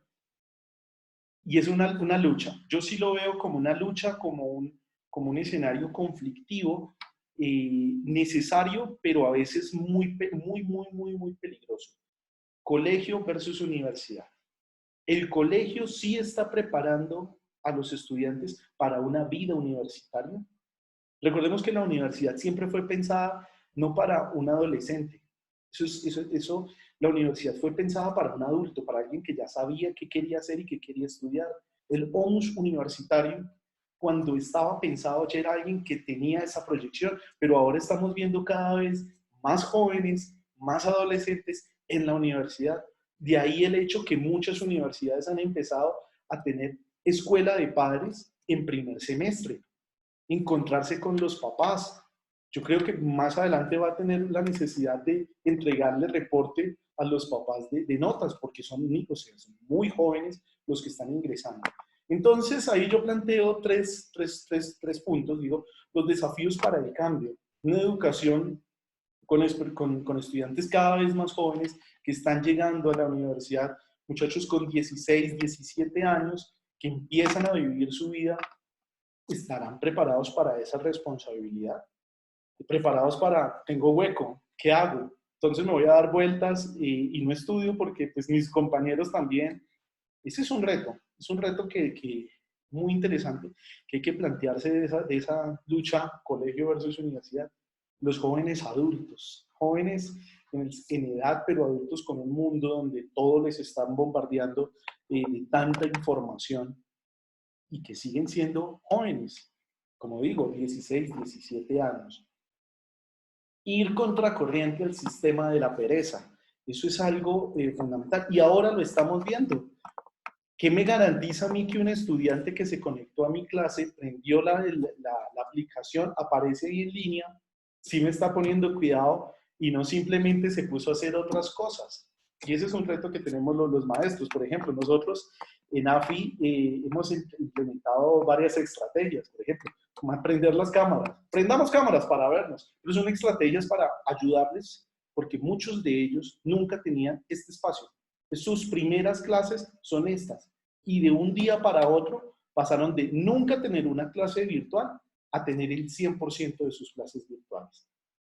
Speaker 3: y es una lucha. Yo sí lo veo como una lucha, como un escenario conflictivo, necesario, pero a veces muy peligroso. Colegio versus universidad. El colegio sí está preparando a los estudiantes para una vida universitaria. Recordemos que la universidad siempre fue pensada no para un adolescente. La universidad fue pensada para un adulto, para alguien que ya sabía qué quería hacer y qué quería estudiar. El onus universitario, cuando estaba pensado, ya era alguien que tenía esa proyección, pero ahora estamos viendo cada vez más jóvenes, más adolescentes en la universidad. De ahí el hecho que muchas universidades han empezado a tener escuela de padres en primer semestre, encontrarse con los papás. Yo creo que más adelante va a tener la necesidad de entregarle reporte a los papás de notas, porque son niños, son muy jóvenes los que están ingresando. Entonces, ahí yo planteo tres puntos, digo, los desafíos para el cambio. Una educación con estudiantes cada vez más jóvenes que están llegando a la universidad, muchachos con 16, 17 años, que empiezan a vivir su vida, estarán preparados para esa responsabilidad, preparados para, tengo hueco, ¿qué hago? Entonces me voy a dar vueltas y no estudio porque pues mis compañeros también. Ese es un reto que muy interesante, que hay que plantearse de esa lucha colegio versus universidad. Los jóvenes adultos, jóvenes en edad, pero adultos con un mundo donde todos les están bombardeando de tanta información y que siguen siendo jóvenes, como digo, 16, 17 años. Ir contracorriente al sistema de la pereza, eso es algo fundamental y ahora lo estamos viendo. ¿Qué me garantiza a mí que un estudiante que se conectó a mi clase, prendió la aplicación, aparece ahí en línea, sí me está poniendo cuidado y no simplemente se puso a hacer otras cosas? Y ese es un reto que tenemos los maestros. Por ejemplo, nosotros en AFI hemos implementado varias estrategias. Por ejemplo, como prender las cámaras. Prendamos cámaras para vernos. Pero son estrategias para ayudarles, porque muchos de ellos nunca tenían este espacio. Sus primeras clases son estas. Y de un día para otro pasaron de nunca tener una clase virtual a tener el 100% de sus clases virtuales.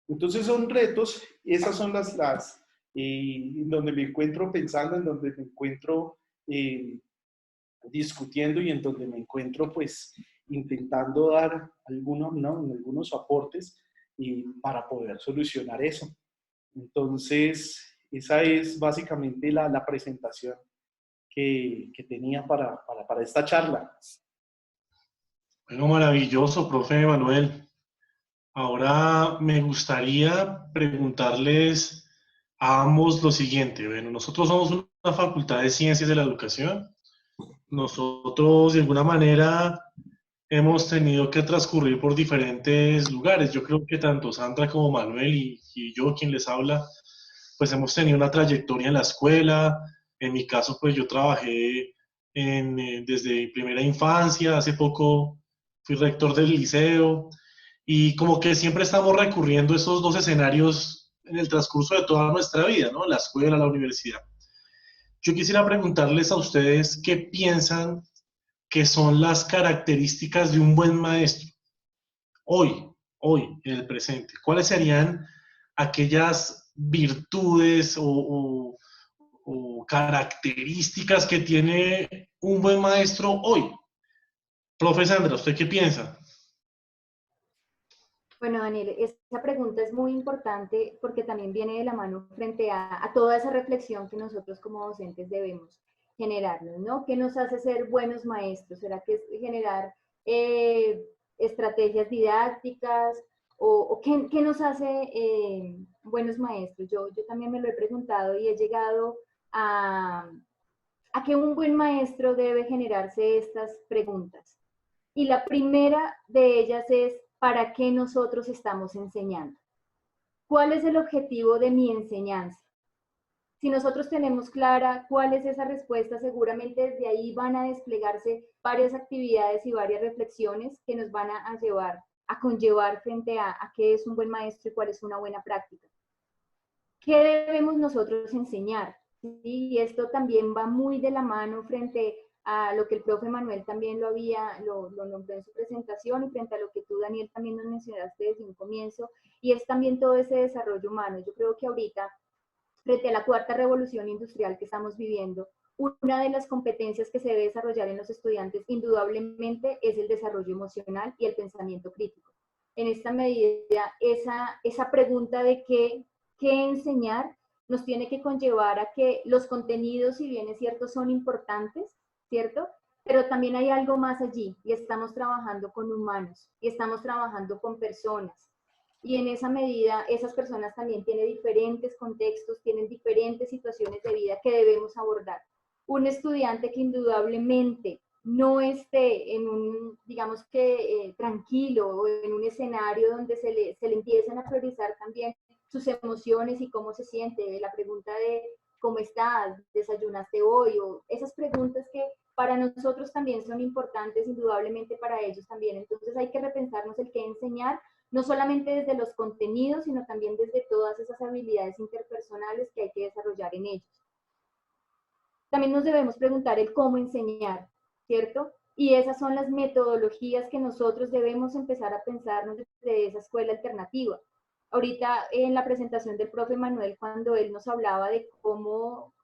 Speaker 3: Entonces son retos, esas son las en donde me encuentro pensando, en donde me encuentro discutiendo y en donde me encuentro pues intentando dar algunos, ¿no? algunos aportes para poder solucionar eso. Entonces, esa es básicamente la presentación que tenía para esta charla.
Speaker 1: Bueno, maravilloso, profe Manuel. Ahora me gustaría preguntarles a ambos lo siguiente. Bueno, nosotros somos una facultad de Ciencias de la Educación. Nosotros, de alguna manera, hemos tenido que transcurrir por diferentes lugares. Yo creo que tanto Sandra como Manuel y yo, quien les habla, pues hemos tenido una trayectoria en la escuela. En mi caso, pues yo trabajé desde primera infancia. Hace poco fui rector del liceo. Y como que siempre estamos recurriendo a esos dos escenarios en el transcurso de toda nuestra vida, ¿no? La escuela, la universidad. Yo quisiera preguntarles a ustedes qué piensan que son las características de un buen maestro hoy, en el presente. ¿Cuáles serían aquellas virtudes o características que tiene un buen maestro hoy? Profe Sandra, ¿usted qué piensa?
Speaker 2: Bueno, Daniel, esa pregunta es muy importante porque también viene de la mano frente a toda esa reflexión que nosotros como docentes debemos generarnos, ¿no? ¿Qué nos hace ser buenos maestros? ¿Será que es generar estrategias didácticas o qué nos hace buenos maestros? Yo también me lo he preguntado y he llegado a que un buen maestro debe generarse estas preguntas. Y la primera de ellas es, ¿para qué nosotros estamos enseñando? ¿Cuál es el objetivo de mi enseñanza? Si nosotros tenemos clara cuál es esa respuesta, seguramente desde ahí van a desplegarse varias actividades y varias reflexiones que nos van a llevar, a conllevar frente a qué es un buen maestro y cuál es una buena práctica. ¿Qué debemos nosotros enseñar? ¿Sí? Y esto también va muy de la mano frente a lo que el profe Manuel también lo nombró en su presentación y frente a lo que tú, Daniel, también nos mencionaste desde un comienzo, y es también todo ese desarrollo humano. Yo creo que ahorita, frente a la cuarta revolución industrial que estamos viviendo, una de las competencias que se debe desarrollar en los estudiantes indudablemente es el desarrollo emocional y el pensamiento crítico. En esta medida, esa pregunta de qué enseñar nos tiene que conllevar a que los contenidos, si bien es cierto, son importantes, ¿cierto? Pero también hay algo más allí y estamos trabajando con humanos y estamos trabajando con personas. Y en esa medida, esas personas también tienen diferentes contextos, tienen diferentes situaciones de vida que debemos abordar. Un estudiante que indudablemente no esté en un, digamos que tranquilo o en un escenario donde se le empiezan a priorizar también sus emociones y cómo se siente, la pregunta de cómo estás, desayunaste hoy, o esas preguntas que para nosotros también son importantes, indudablemente para ellos también. Entonces hay que repensarnos el qué enseñar, no solamente desde los contenidos, sino también desde todas esas habilidades interpersonales que hay que desarrollar en ellos. También nos debemos preguntar el cómo enseñar, ¿cierto? Y esas son las metodologías que nosotros debemos empezar a pensarnos desde esa escuela alternativa. Ahorita en la presentación del profe Manuel, cuando él nos hablaba de cómo,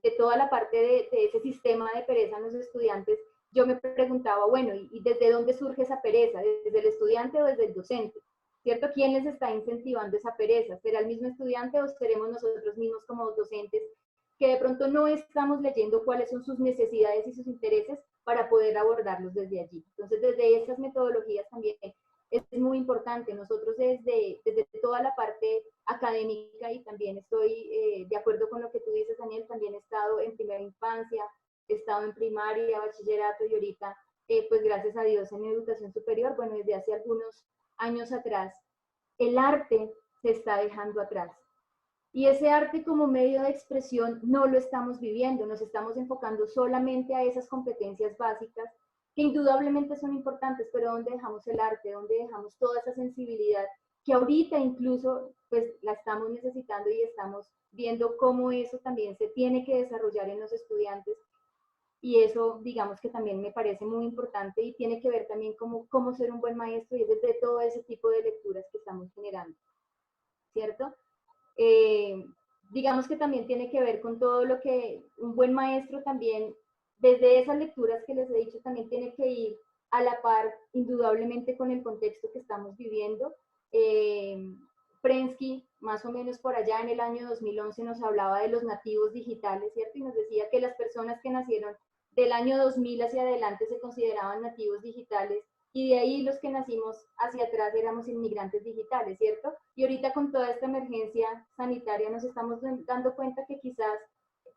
Speaker 2: de toda la parte de ese sistema de pereza en los estudiantes, yo me preguntaba, bueno, ¿y desde dónde surge esa pereza? ¿Desde el estudiante o desde el docente? ¿Cierto? ¿Quién les está incentivando esa pereza? ¿Será el mismo estudiante o seremos nosotros mismos como docentes que de pronto no estamos leyendo cuáles son sus necesidades y sus intereses para poder abordarlos desde allí? Entonces, desde esas metodologías también es muy importante. Nosotros desde toda la parte académica, y también estoy de acuerdo con lo que tú dices, Daniel, también he estado en primera infancia, he estado en primaria, bachillerato y ahorita, pues gracias a Dios, en educación superior. Bueno, desde hace algunos años atrás, el arte se está dejando atrás. Y ese arte como medio de expresión no lo estamos viviendo, nos estamos enfocando solamente a esas competencias básicas que indudablemente son importantes, pero ¿dónde dejamos el arte? ¿Dónde dejamos toda esa sensibilidad que ahorita incluso pues la estamos necesitando y estamos viendo cómo eso también se tiene que desarrollar en los estudiantes? Y eso, digamos que también me parece muy importante y tiene que ver también cómo ser un buen maestro, y es desde todo ese tipo de lecturas que estamos generando, ¿cierto? digamos que también tiene que ver con todo lo que un buen maestro también, desde esas lecturas que les he dicho, también tiene que ir a la par, indudablemente, con el contexto que estamos viviendo. Prensky, más o menos por allá en el año 2011, nos hablaba de los nativos digitales, ¿cierto? Y nos decía que las personas que nacieron del año 2000 hacia adelante se consideraban nativos digitales, y de ahí los que nacimos hacia atrás éramos inmigrantes digitales, ¿cierto? Y ahorita con toda esta emergencia sanitaria nos estamos dando cuenta que quizás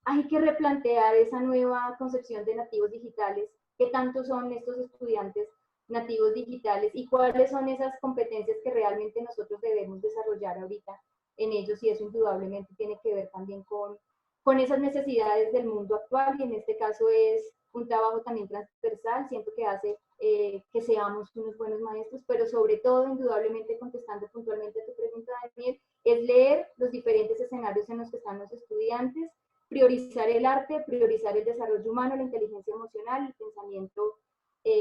Speaker 2: hay que replantear esa nueva concepción de nativos digitales, qué tanto son estos estudiantes nativos digitales y cuáles son esas competencias que realmente nosotros debemos desarrollar ahorita en ellos, y eso indudablemente tiene que ver también con esas necesidades del mundo actual, y en este caso es un trabajo también transversal, siento que hace que seamos unos buenos maestros, pero sobre todo, indudablemente, contestando puntualmente a tu pregunta, Daniel, es leer los diferentes escenarios en los que están los estudiantes, priorizar el arte, priorizar el desarrollo humano, la inteligencia emocional, el pensamiento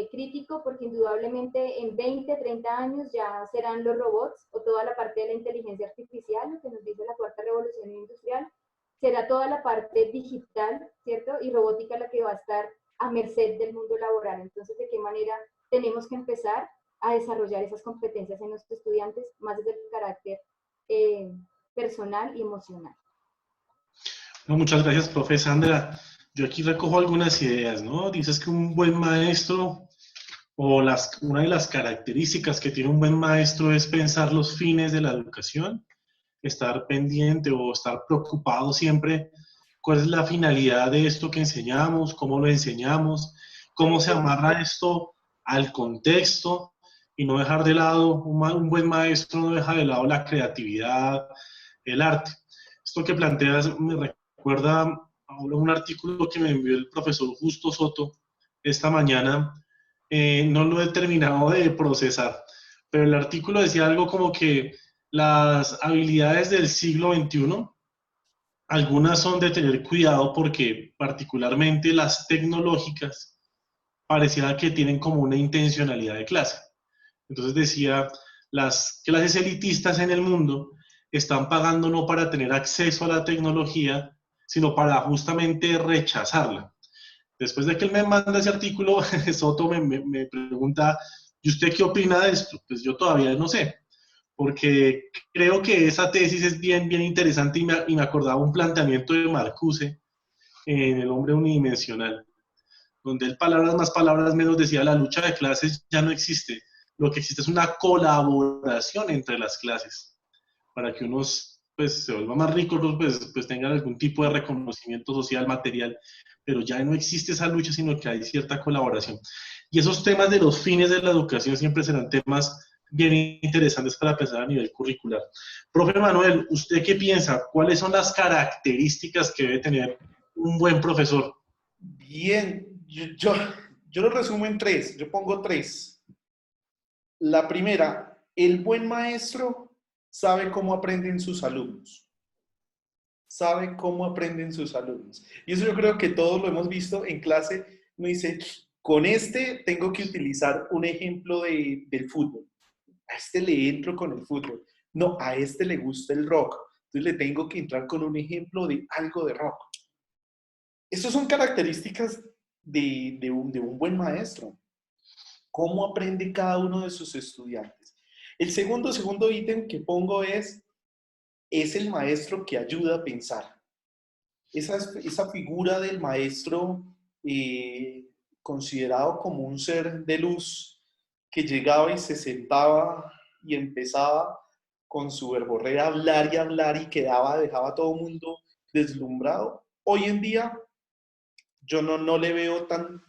Speaker 2: crítico, porque indudablemente en 20, 30 años ya serán los robots o toda la parte de la inteligencia artificial, lo que nos dice la cuarta revolución industrial, será toda la parte digital, ¿cierto? Y robótica la que va a estar a merced del mundo laboral. Entonces, ¿de qué manera tenemos que empezar a desarrollar esas competencias en los estudiantes, más desde el carácter personal y emocional?
Speaker 1: No, muchas gracias, profe Sandra. Yo aquí recojo algunas ideas, ¿no? Dices que un buen maestro o una de las características que tiene un buen maestro es pensar los fines de la educación, estar pendiente o estar preocupado siempre cuál es la finalidad de esto que enseñamos, cómo lo enseñamos, cómo se amarra esto al contexto, y no dejar de lado, un buen maestro no deja de lado la creatividad, el arte. Esto que planteas me recuerda a un artículo que me envió el profesor Justo Soto esta mañana. No lo he terminado de procesar, pero el artículo decía algo como que las habilidades del siglo XXI, algunas son de tener cuidado porque particularmente las tecnológicas pareciera que tienen como una intencionalidad de clase. Entonces decía, las clases elitistas en el mundo están pagando no para tener acceso a la tecnología, sino para justamente rechazarla. Después de que él me manda ese artículo, Soto me pregunta, ¿y usted qué opina de esto? Pues yo todavía no sé, porque creo que esa tesis es bien, bien interesante, y me acordaba un planteamiento de Marcuse en El hombre unidimensional, donde él, palabras más, palabras menos, decía, la lucha de clases ya no existe. Lo que existe es una colaboración entre las clases para que unos pues se vuelvan más ricos, pues tengan algún tipo de reconocimiento social, material, pero ya no existe esa lucha, sino que hay cierta colaboración. Y esos temas de los fines de la educación siempre serán temas bien interesantes para pensar a nivel curricular. Profe Manuel, ¿usted qué piensa? ¿Cuáles son las características que debe tener un buen profesor?
Speaker 3: Bien, yo lo resumo en tres, yo pongo tres. La primera, el buen maestro sabe cómo aprenden sus alumnos. Sabe cómo aprenden sus alumnos. Y eso yo creo que todos lo hemos visto en clase. Uno dice, con este tengo que utilizar un ejemplo del fútbol. A este le entro con el fútbol. No, a este le gusta el rock. Entonces le tengo que entrar con un ejemplo de algo de rock. Estas son características de un buen maestro. ¿Cómo aprende cada uno de sus estudiantes? El segundo ítem que pongo es el maestro que ayuda a pensar. Esa figura del maestro considerado como un ser de luz que llegaba y se sentaba y empezaba con su verborrea a hablar y dejaba a todo el mundo deslumbrado. Hoy en día yo no le veo tan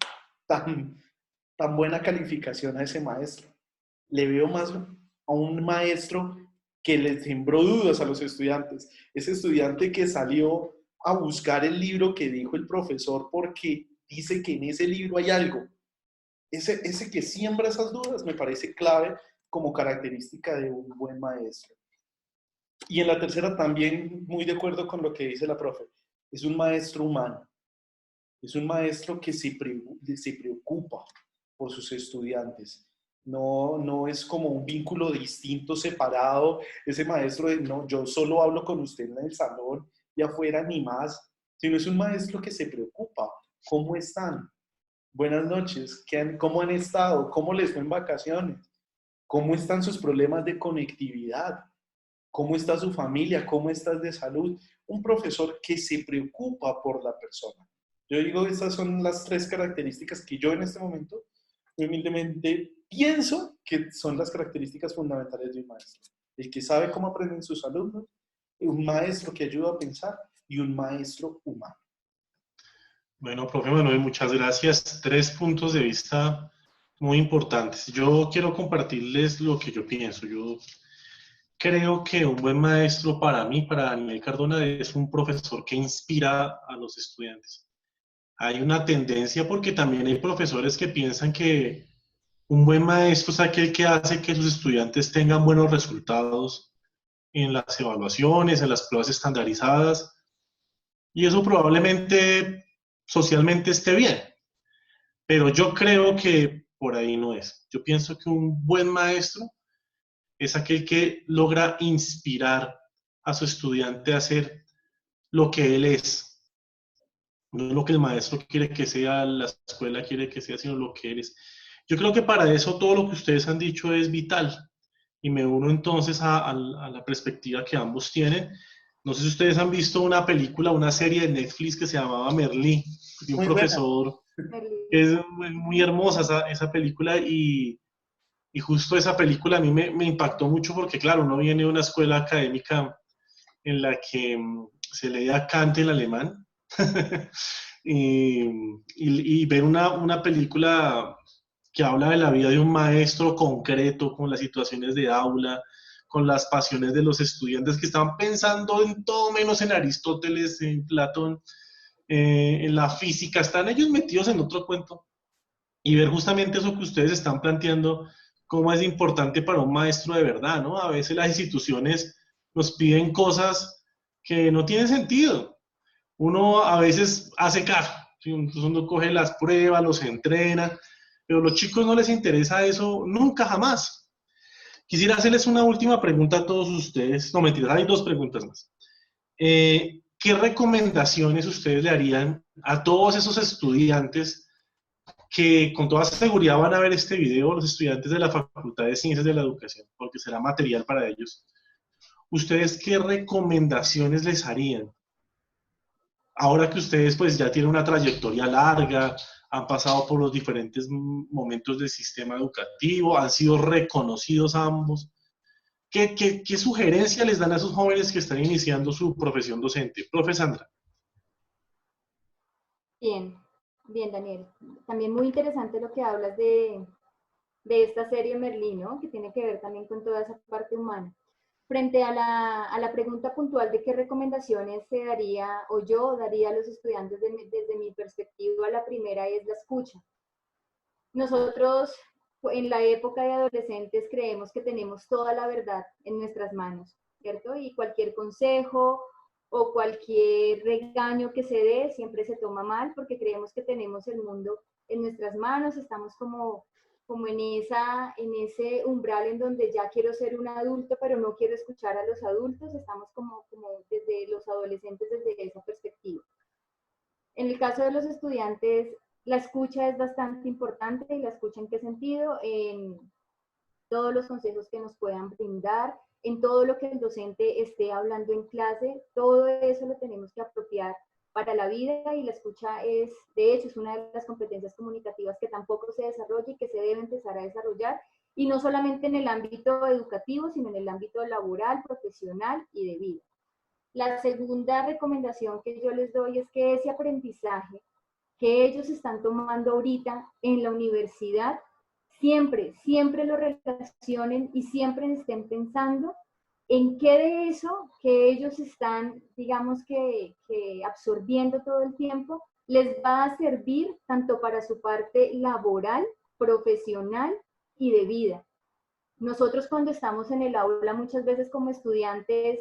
Speaker 3: buena calificación a ese maestro. Le veo más a un maestro que les sembró dudas a los estudiantes. Ese estudiante que salió a buscar el libro que dijo el profesor porque dice que en ese libro hay algo. Ese que siembra esas dudas me parece clave como característica de un buen maestro. Y en la tercera también muy de acuerdo con lo que dice la profe. Es un maestro humano. Es un maestro que se preocupa por sus estudiantes. No es como un vínculo distinto, separado. Ese maestro de, no, yo solo hablo con usted en el salón de afuera ni más, sino es un maestro que se preocupa. ¿Cómo están? Buenas noches. ¿Cómo han estado? ¿Cómo les fue en vacaciones? ¿Cómo están sus problemas de conectividad? ¿Cómo está su familia? ¿Cómo estás de salud? Un profesor que se preocupa por la persona. Yo digo, estas son las 3 características que yo en este momento, humildemente, pienso que son las características fundamentales de un maestro. El que sabe cómo aprenden sus alumnos, un maestro que ayuda a pensar y un maestro humano.
Speaker 1: Bueno, profe Manuel, muchas gracias. 3 puntos de vista muy importantes. Yo quiero compartirles lo que yo pienso. Yo creo que un buen maestro para mí, para Daniel Cardona, es un profesor que inspira a los estudiantes. Hay una tendencia porque también hay profesores que piensan que un buen maestro es aquel que hace que sus estudiantes tengan buenos resultados en las evaluaciones, en las pruebas estandarizadas, y eso probablemente socialmente esté bien, pero yo creo que por ahí no es. Yo pienso que un buen maestro es aquel que logra inspirar a su estudiante a hacer lo que él es, no lo que el maestro quiere que sea, la escuela quiere que sea, sino lo que él es. Yo creo que para eso todo lo que ustedes han dicho es vital y me uno entonces a la perspectiva que ambos tienen. No sé si ustedes han visto una película, una serie de Netflix que se llamaba Merlí, de un
Speaker 3: Muy buena.
Speaker 1: profesor, que es muy hermosa esa película y justo esa película a mí me impactó mucho porque claro, uno viene de una escuela académica en la que se leía Kant en alemán y ver una película que habla de la vida de un maestro concreto, con las situaciones de aula, con las pasiones de los estudiantes que estaban pensando en todo menos en Aristóteles, en Platón, en la física, están ellos metidos en otro cuento. Y ver justamente eso que ustedes están planteando, cómo es importante para un maestro de verdad, ¿no? A veces las instituciones nos piden cosas que no tienen sentido. Uno a veces hace caso, ¿sí? Entonces uno coge las pruebas, los entrena, pero a los chicos no les interesa eso nunca, jamás. Quisiera hacerles una última pregunta a todos ustedes. No, mentira, hay 2 preguntas más. ¿Qué recomendaciones ustedes le harían a todos esos estudiantes que con toda seguridad van a ver este video, los estudiantes de la Facultad de Ciencias de la Educación, porque será material para ellos? ¿Ustedes qué recomendaciones les harían? Ahora que ustedes pues ya tienen una trayectoria larga, han pasado por los diferentes momentos del sistema educativo, han sido reconocidos ambos, ¿qué sugerencia les dan a esos jóvenes que están iniciando su profesión docente? Profe Sandra.
Speaker 2: Bien, bien, Daniel. También muy interesante lo que hablas de esta serie Merlí, ¿no? Que tiene que ver también con toda esa parte humana. Frente a la pregunta puntual de qué recomendaciones se daría o yo daría a los estudiantes desde mi perspectiva, la primera es la escucha. Nosotros en la época de adolescentes creemos que tenemos toda la verdad en nuestras manos, ¿cierto? Y cualquier consejo o cualquier regaño que se dé siempre se toma mal porque creemos que tenemos el mundo en nuestras manos, estamos como en ese umbral en donde ya quiero ser un adulto, pero no quiero escuchar a los adultos, estamos como desde los adolescentes desde esa perspectiva. En el caso de los estudiantes, la escucha es bastante importante. ¿Y la escucha en qué sentido? En todos los consejos que nos puedan brindar, en todo lo que el docente esté hablando en clase, todo eso lo tenemos que apropiar para la vida y la escucha es, de hecho, es una de las competencias comunicativas que tampoco se desarrolla y que se debe empezar a desarrollar, y no solamente en el ámbito educativo, sino en el ámbito laboral, profesional y de vida. La segunda recomendación que yo les doy es que ese aprendizaje que ellos están tomando ahorita en la universidad, siempre lo relacionen y siempre estén pensando en qué de eso que ellos están, digamos que absorbiendo todo el tiempo, les va a servir tanto para su parte laboral, profesional y de vida. Nosotros cuando estamos en el aula muchas veces como estudiantes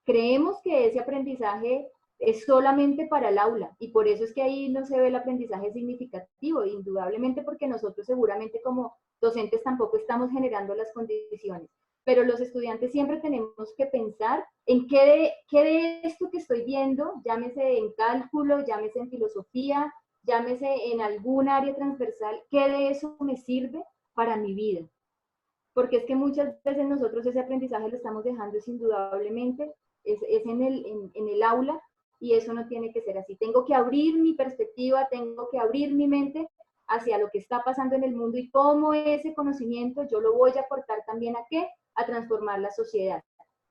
Speaker 2: creemos que ese aprendizaje es solamente para el aula y por eso es que ahí no se ve el aprendizaje significativo, indudablemente porque nosotros seguramente como docentes tampoco estamos generando las condiciones. pero los estudiantes siempre tenemos que pensar en qué de esto que estoy viendo, llámese en cálculo, llámese en filosofía, llámese en algún área transversal, qué de eso me sirve para mi vida. Porque es que muchas veces nosotros ese aprendizaje lo estamos dejando es indudablemente, es en el aula, y eso no tiene que ser así. Tengo que abrir mi perspectiva, tengo que abrir mi mente hacia lo que está pasando en el mundo y cómo ese conocimiento yo lo voy a aportar también a qué, a transformar la sociedad.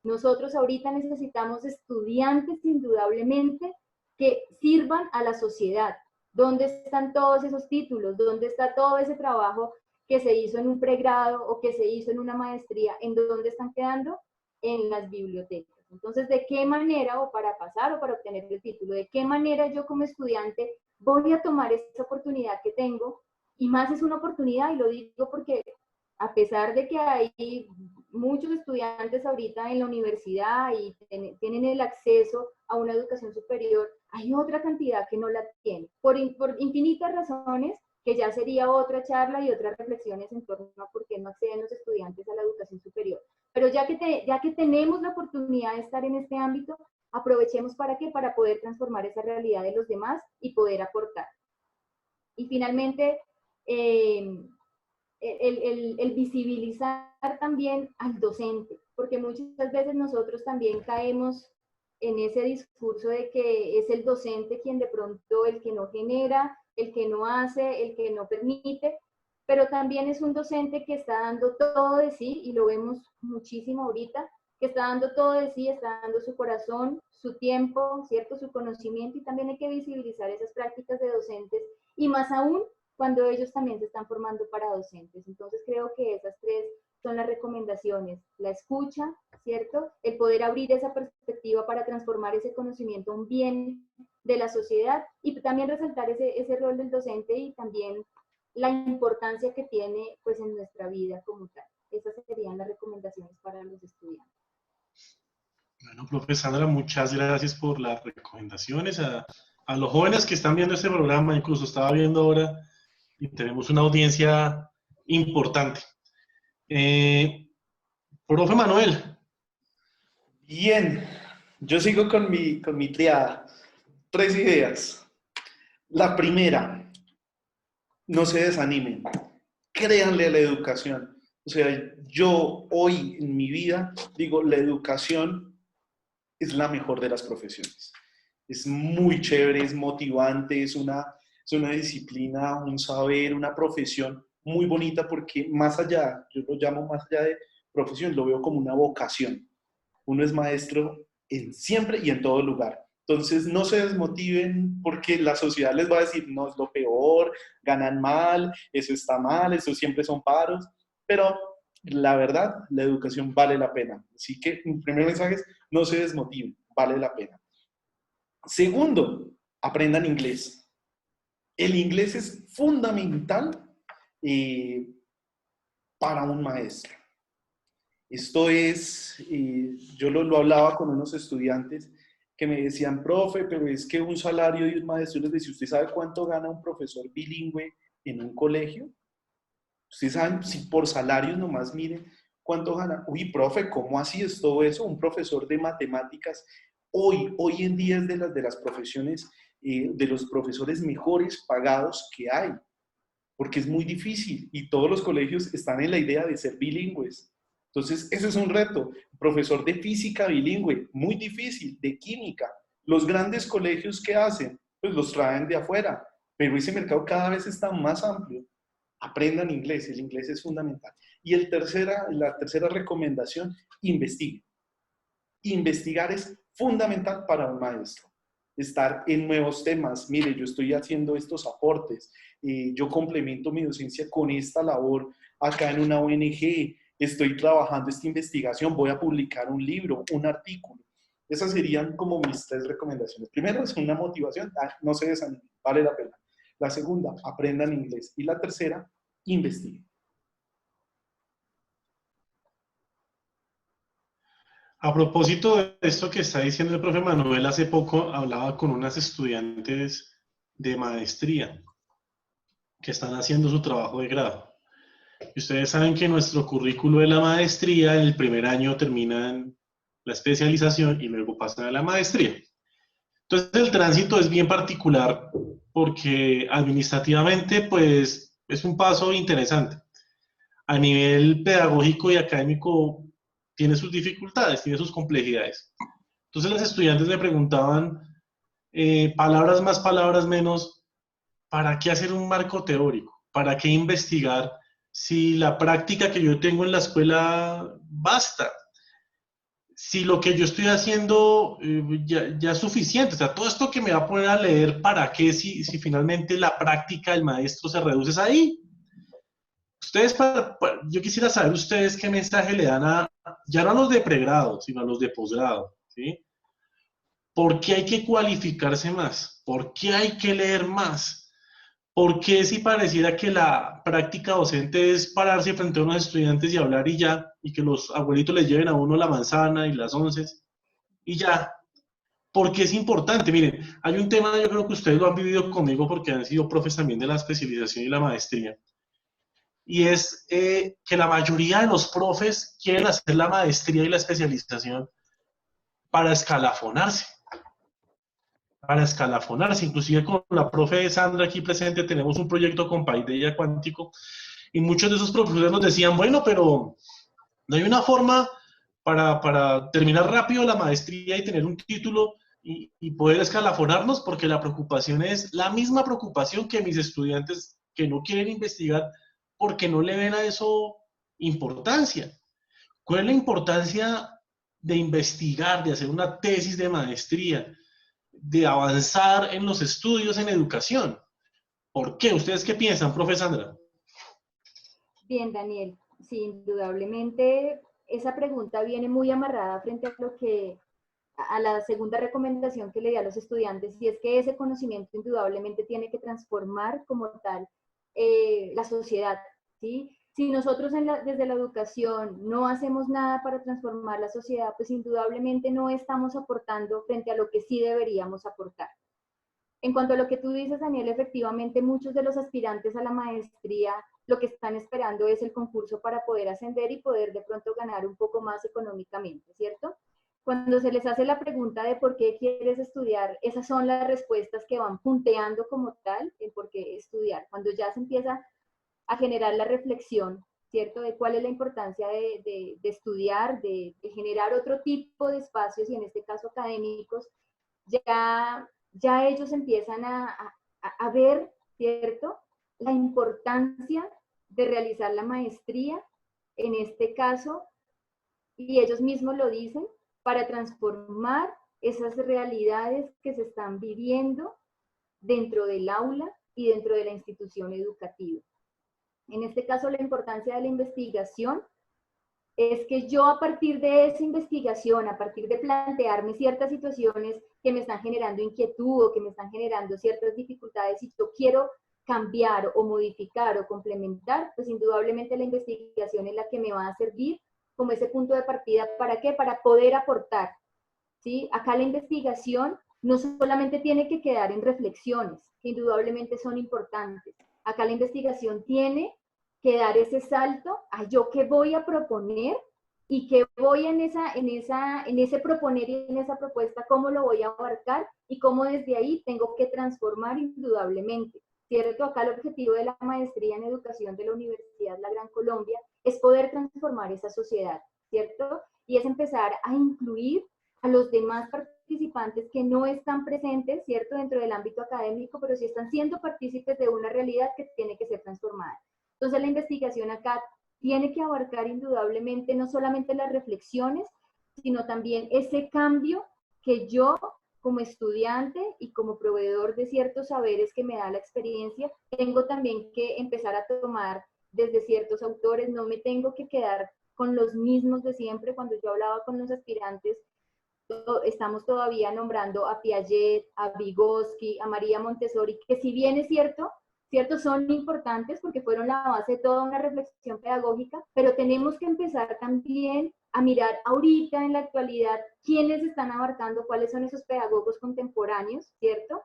Speaker 2: Nosotros ahorita necesitamos estudiantes indudablemente que sirvan a la sociedad. ¿Dónde están todos esos títulos? ¿Dónde está todo ese trabajo que se hizo en un pregrado o que se hizo en una maestría? ¿En dónde están quedando? En las bibliotecas. Entonces, ¿de qué manera, o para pasar o para obtener el título, de qué manera yo como estudiante voy a tomar esa oportunidad que tengo? Y más es una oportunidad, y lo digo porque a pesar de que hay muchos estudiantes ahorita en la universidad y tienen el acceso a una educación superior, hay otra cantidad que no la tiene, por infinitas razones, que ya sería otra charla y otras reflexiones en torno a por qué no acceden los estudiantes a la educación superior. Pero ya que tenemos la oportunidad de estar en este ámbito, aprovechemos para qué, para poder transformar esa realidad de los demás y poder aportar. Y finalmente, el visibilizar también al docente, porque muchas veces nosotros también caemos en ese discurso de que es el docente quien de pronto el que no genera, el que no hace, el que no permite, pero también es un docente que está dando todo de sí, y lo vemos muchísimo ahorita, que está dando todo de sí, está dando su corazón, su tiempo, ¿cierto? Su conocimiento, y también hay que visibilizar esas prácticas de docentes, y más aún cuando ellos también se están formando para docentes. Entonces creo que esas tres son las recomendaciones: la escucha, ¿cierto? El poder abrir esa perspectiva para transformar ese conocimiento a un bien de la sociedad, y también resaltar ese rol del docente y también la importancia que tiene pues en nuestra vida como tal. Esas serían las recomendaciones para los estudiantes.
Speaker 1: Bueno, profe Sandra, muchas gracias por las recomendaciones a los jóvenes que están viendo este programa. Incluso estaba viendo ahora y tenemos una audiencia importante. Profe Manuel.
Speaker 3: Bien, yo sigo con mi triada. 3 ideas. La primera, no se desanimen, créanle a la educación. O sea, yo hoy en mi vida digo, la educación es la mejor de las profesiones. Es muy chévere, es motivante, es una disciplina, un saber, una profesión muy bonita, porque más allá, yo lo llamo más allá de profesión, lo veo como una vocación. Uno es maestro en siempre y en todo lugar. Entonces, no se desmotiven porque la sociedad les va a decir, no, es lo peor, ganan mal, eso está mal, eso siempre son paros, pero la verdad, la educación vale la pena. Así que mi primer mensaje es, no se desmotiven, vale la pena. Segundo, aprendan inglés. El inglés es fundamental para un maestro. Esto es, yo lo hablaba con unos estudiantes que me decían, profe, pero es que un salario de un maestro, les decía, ¿usted sabe cuánto gana un profesor bilingüe en un colegio? ¿Ustedes saben si por salarios nomás miren cuánto gana? Uy, profe, ¿cómo así es todo eso? Un profesor de matemáticas hoy en día es de las profesiones, de los profesores mejores pagados que hay, porque es muy difícil y todos los colegios están en la idea de ser bilingües. Entonces, ese es un reto. Profesor de física bilingüe, muy difícil, de química. Los grandes colegios, ¿qué hacen? Pues los traen de afuera, pero ese mercado cada vez está más amplio. Aprendan inglés, el inglés es fundamental. Y la tercera recomendación, investiguen. Investigar es fundamental para un maestro. Estar en nuevos temas. Mire, yo estoy haciendo estos aportes, yo complemento mi docencia con esta labor acá en una ONG, estoy trabajando esta investigación, voy a publicar un libro, un artículo. Esas serían como mis 3 recomendaciones. Primero, es una motivación, no se desanimen, vale la pena. La segunda, aprendan inglés. Y la tercera, investiguen.
Speaker 1: A propósito de esto que está diciendo el profe Manuel, hace poco hablaba con unas estudiantes de maestría que están haciendo su trabajo de grado. Y ustedes saben que nuestro currículo de la maestría en el primer año termina en la especialización y luego pasa a la maestría. Entonces el tránsito es bien particular porque administrativamente pues es un paso interesante. A nivel pedagógico y académico tiene sus dificultades, tiene sus complejidades. Entonces los estudiantes me preguntaban, palabras más, palabras menos, ¿para qué hacer un marco teórico? ¿Para qué investigar si la práctica que yo tengo en la escuela basta? Si lo que yo estoy haciendo ya es suficiente, o sea, todo esto que me va a poner a leer, ¿para qué si finalmente la práctica del maestro se reduce ahí? Ustedes, yo quisiera saber ustedes qué mensaje le dan ya no a los de pregrado, sino a los de posgrado, ¿sí? ¿Por qué hay que cualificarse más? ¿Por qué hay que leer más? ¿Por qué si pareciera que la práctica docente es pararse frente a unos estudiantes y hablar y ya, y que los abuelitos les lleven a uno la manzana y las onces y ya? Porque es importante, miren, hay un tema, yo creo que ustedes lo han vivido conmigo porque han sido profes también de la especialización y la maestría, y es que la mayoría de los profes quieren hacer la maestría y la especialización para escalafonarse, inclusive con la profe Sandra aquí presente tenemos un proyecto con Paideia Cuántico, y muchos de esos profesores nos decían, bueno, pero no hay una forma para terminar rápido la maestría y tener un título y poder escalafonarnos, porque la preocupación es la misma preocupación que mis estudiantes que no quieren investigar porque no le ven a eso importancia. ¿Cuál es la importancia de investigar, de hacer una tesis de maestría, de avanzar en los estudios en educación? ¿Por qué? ¿Ustedes qué piensan, profe Sandra?
Speaker 2: Bien, Daniel, sí, indudablemente esa pregunta viene muy amarrada frente a lo que a la segunda recomendación que le di a los estudiantes, y es que ese conocimiento indudablemente tiene que transformar como tal la sociedad, ¿sí? Si nosotros desde la educación no hacemos nada para transformar la sociedad, pues indudablemente no estamos aportando frente a lo que sí deberíamos aportar. En cuanto a lo que tú dices, Daniel, efectivamente muchos de los aspirantes a la maestría lo que están esperando es el concurso para poder ascender y poder de pronto ganar un poco más económicamente, ¿cierto? Cuando se les hace la pregunta de por qué quieres estudiar, esas son las respuestas que van punteando como tal el por qué estudiar. Cuando ya se empieza a generar la reflexión, ¿cierto? De cuál es la importancia de estudiar, de generar otro tipo de espacios, y en este caso académicos, ya ellos empiezan a ver, ¿cierto? La importancia de realizar la maestría, en este caso, y ellos mismos lo dicen, para transformar esas realidades que se están viviendo dentro del aula y dentro de la institución educativa. En este caso, la importancia de la investigación es que yo a partir de esa investigación, a partir de plantearme ciertas situaciones que me están generando inquietud o que me están generando ciertas dificultades y yo quiero cambiar o modificar o complementar, pues indudablemente la investigación es la que me va a servir como ese punto de partida. ¿Para qué? Para poder aportar, ¿sí? Acá la investigación no solamente tiene que quedar en reflexiones, que indudablemente son importantes. Acá la investigación tiene que dar ese salto a yo qué voy a proponer y qué voy en ese proponer y en esa propuesta, cómo lo voy a abarcar y cómo desde ahí tengo que transformar indudablemente. ¿Cierto? Acá el objetivo de la maestría en educación de la Universidad La Gran Colombia es poder transformar esa sociedad, ¿cierto? Y es empezar a incluir a los demás participantes que no están presentes, ¿cierto?, dentro del ámbito académico, pero sí están siendo partícipes de una realidad que tiene que ser transformada. Entonces la investigación acá tiene que abarcar indudablemente no solamente las reflexiones, sino también ese cambio que yo como estudiante y como proveedor de ciertos saberes que me da la experiencia, tengo también que empezar a tomar desde ciertos autores, no me tengo que quedar con los mismos de siempre. Cuando yo hablaba con los aspirantes, estamos todavía nombrando a Piaget, a Vygotsky, a María Montessori, que si bien es cierto, son importantes porque fueron la base de toda una reflexión pedagógica, pero tenemos que empezar también a mirar ahorita en la actualidad quiénes están abarcando, cuáles son esos pedagogos contemporáneos, ¿cierto?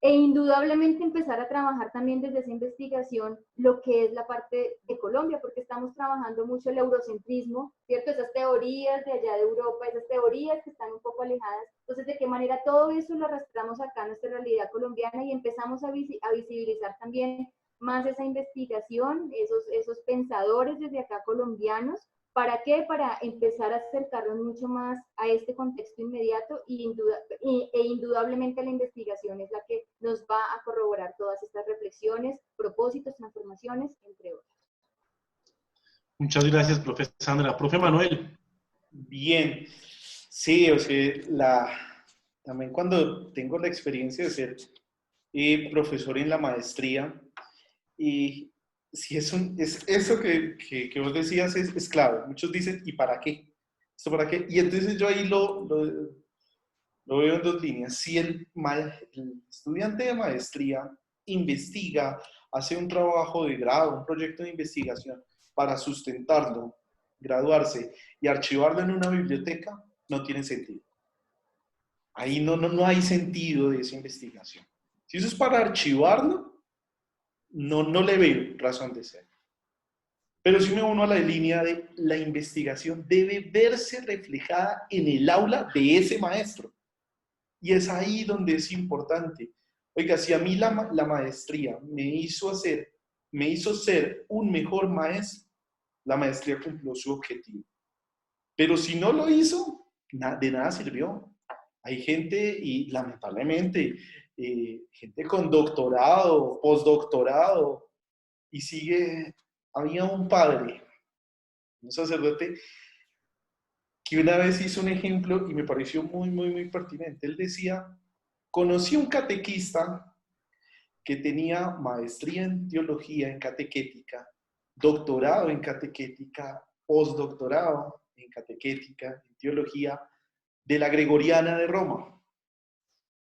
Speaker 2: E indudablemente empezar a trabajar también desde esa investigación lo que es la parte de Colombia, porque estamos trabajando mucho el eurocentrismo, ¿cierto? Esas teorías de allá de Europa, esas teorías que están un poco alejadas. Entonces, ¿de qué manera todo eso lo arrastramos acá a nuestra realidad colombiana y empezamos a visibilizar también más esa investigación, esos pensadores desde acá colombianos? ¿Para qué? Para empezar a acercarnos mucho más a este contexto inmediato e indudablemente la investigación es la que nos va a corroborar todas estas reflexiones, propósitos, transformaciones, entre otros.
Speaker 1: Muchas gracias, profe Sandra. Profe Manuel.
Speaker 3: Bien, sí, o sea, también cuando tengo la experiencia de ser profesor en la maestría, y si es eso que vos decías es clave. Muchos dicen, ¿y para qué? ¿Esto para qué? Y entonces yo ahí lo veo en dos líneas. Si el estudiante de maestría investiga, hace un trabajo de grado, un proyecto de investigación para sustentarlo, graduarse y archivarlo en una biblioteca, no tiene sentido. Ahí no hay sentido de esa investigación. Si eso es para archivarlo, no le veo razón de ser. Pero si me uno a la línea de la investigación debe verse reflejada en el aula de ese maestro. Y es ahí donde es importante. Oiga, si a mí la maestría me hizo ser un mejor maestro, la maestría cumplió su objetivo. Pero si no lo hizo, de nada sirvió. Hay gente, y lamentablemente, gente con doctorado, postdoctorado, y sigue. Había un padre, un sacerdote, que una vez hizo un ejemplo y me pareció muy pertinente. Él decía, conocí un catequista que tenía maestría en teología, en catequética, doctorado en catequética, postdoctorado en catequética, en teología, de la Gregoriana de Roma.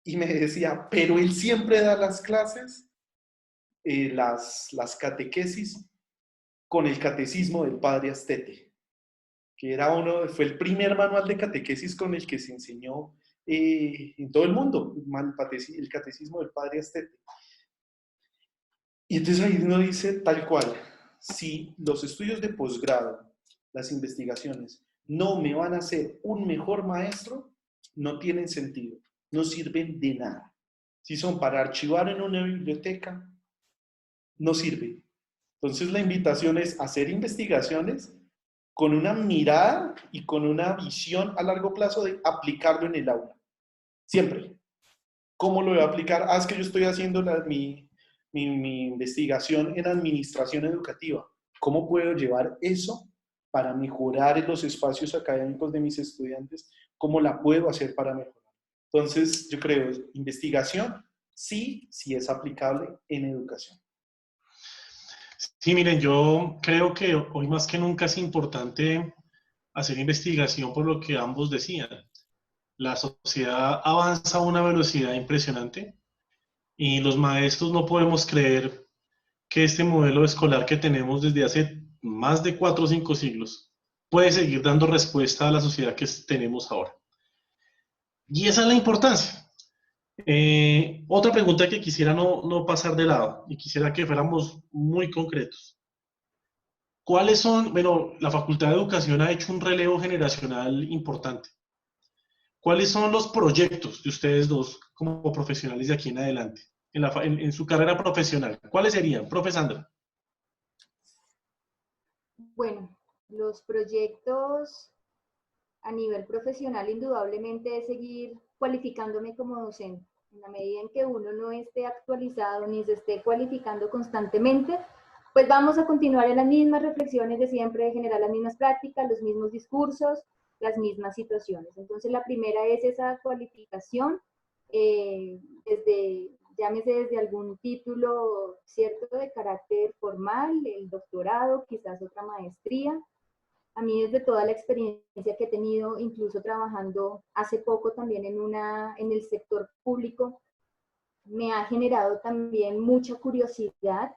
Speaker 3: Y me decía, pero él siempre da las clases, las catequesis, con el catecismo del padre Astete, que fue el primer manual de catequesis con el que se enseñó en todo el mundo, el catecismo del padre Astete. Y entonces ahí uno dice tal cual, si los estudios de posgrado, las investigaciones, no me van a hacer un mejor maestro, no tienen sentido, no sirven de nada. Si son para archivar en una biblioteca, no sirve. Entonces la invitación es hacer investigaciones con una mirada y con una visión a largo plazo de aplicarlo en el aula. Siempre. ¿Cómo lo voy a aplicar? Es que yo estoy haciendo mi investigación en administración educativa. ¿Cómo puedo llevar eso para mejorar en los espacios académicos de mis estudiantes? ¿Cómo la puedo hacer para mejorar? Entonces, yo creo, investigación, sí es aplicable en educación.
Speaker 1: Sí, miren, yo creo que hoy más que nunca es importante hacer investigación por lo que ambos decían. La sociedad avanza a una velocidad impresionante y los maestros no podemos creer que este modelo escolar que tenemos desde hace más de 4 o 5 siglos puede seguir dando respuesta a la sociedad que tenemos ahora. Y esa es la importancia. Otra pregunta que quisiera no pasar de lado y quisiera que fuéramos muy concretos. ¿Cuáles son? Bueno, la Facultad de Educación ha hecho un relevo generacional importante. ¿Cuáles son los proyectos de ustedes dos como profesionales de aquí en adelante, en su carrera profesional? ¿Cuáles serían, profe Sandra?
Speaker 2: Bueno, los proyectos a nivel profesional indudablemente es seguir cualificándome como docente. En la medida en que uno no esté actualizado ni se esté cualificando constantemente, pues vamos a continuar en las mismas reflexiones de siempre, de generar las mismas prácticas, los mismos discursos, las mismas situaciones. Entonces la primera es esa cualificación, llámese desde algún título cierto de carácter formal, el doctorado, quizás otra maestría. A mí desde toda la experiencia que he tenido, incluso trabajando hace poco también en el sector público, me ha generado también mucha curiosidad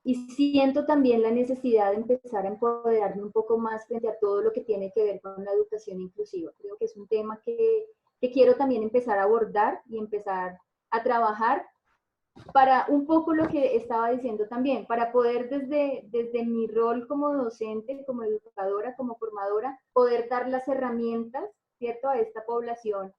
Speaker 2: y siento también la necesidad de empezar a empoderarme un poco más frente a todo lo que tiene que ver con la educación inclusiva. Creo que es un tema que quiero también empezar a abordar y empezar a trabajar para un poco lo que estaba diciendo también, para poder desde mi rol como docente, como educadora, como formadora, poder dar las herramientas, ¿cierto?, a esta población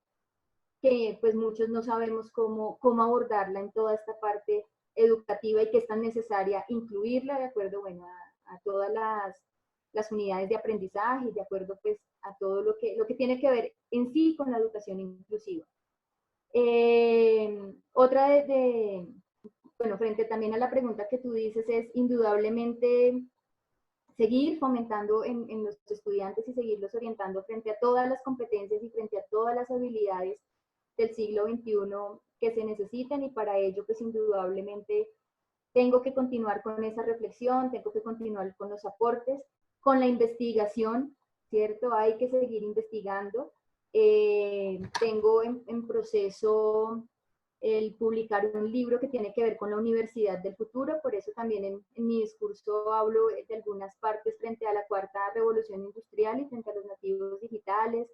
Speaker 2: que pues muchos no sabemos cómo abordarla en toda esta parte educativa y que es tan necesaria incluirla de acuerdo, bueno, a todas las unidades de aprendizaje y de acuerdo pues a todo lo que tiene que ver en sí con la educación inclusiva. Otra bueno, frente también a la pregunta que tú dices es indudablemente seguir fomentando en los estudiantes y seguirlos orientando frente a todas las competencias y frente a todas las habilidades del siglo XXI que se necesitan y para ello pues indudablemente tengo que continuar con esa reflexión, tengo que continuar con los aportes, con la investigación, ¿cierto? Hay que seguir investigando. Tengo en proceso el publicar un libro que tiene que ver con la universidad del futuro, por eso también en mi discurso hablo de algunas partes frente a la cuarta revolución industrial y frente a los nativos digitales,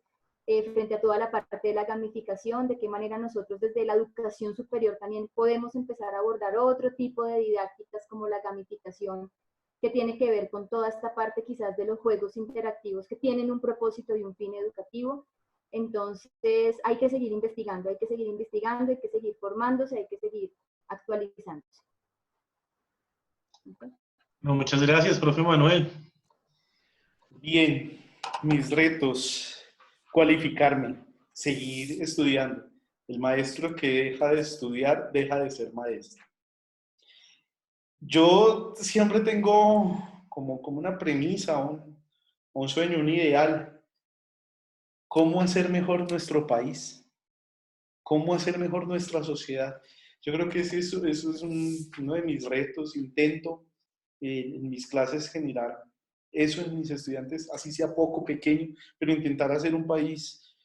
Speaker 2: frente a toda la parte de la gamificación, de qué manera nosotros desde la educación superior también podemos empezar a abordar otro tipo de didácticas como la gamificación, que tiene que ver con toda esta parte quizás de los juegos interactivos que tienen un propósito y un fin educativo. Entonces hay que seguir investigando, hay que seguir formándose, hay que seguir actualizándose.
Speaker 1: ¿Okay? No, muchas gracias, profe Manuel.
Speaker 3: Bien, mis retos, cualificarme, seguir estudiando. El maestro que deja de estudiar, deja de ser maestro. Yo siempre tengo como una premisa, un sueño, un ideal. ¿Cómo hacer mejor nuestro país? ¿Cómo hacer mejor nuestra sociedad? Yo creo que eso es uno de mis retos. Intento en mis clases generar eso en mis estudiantes, así sea poco, pequeño, pero intentar hacer un país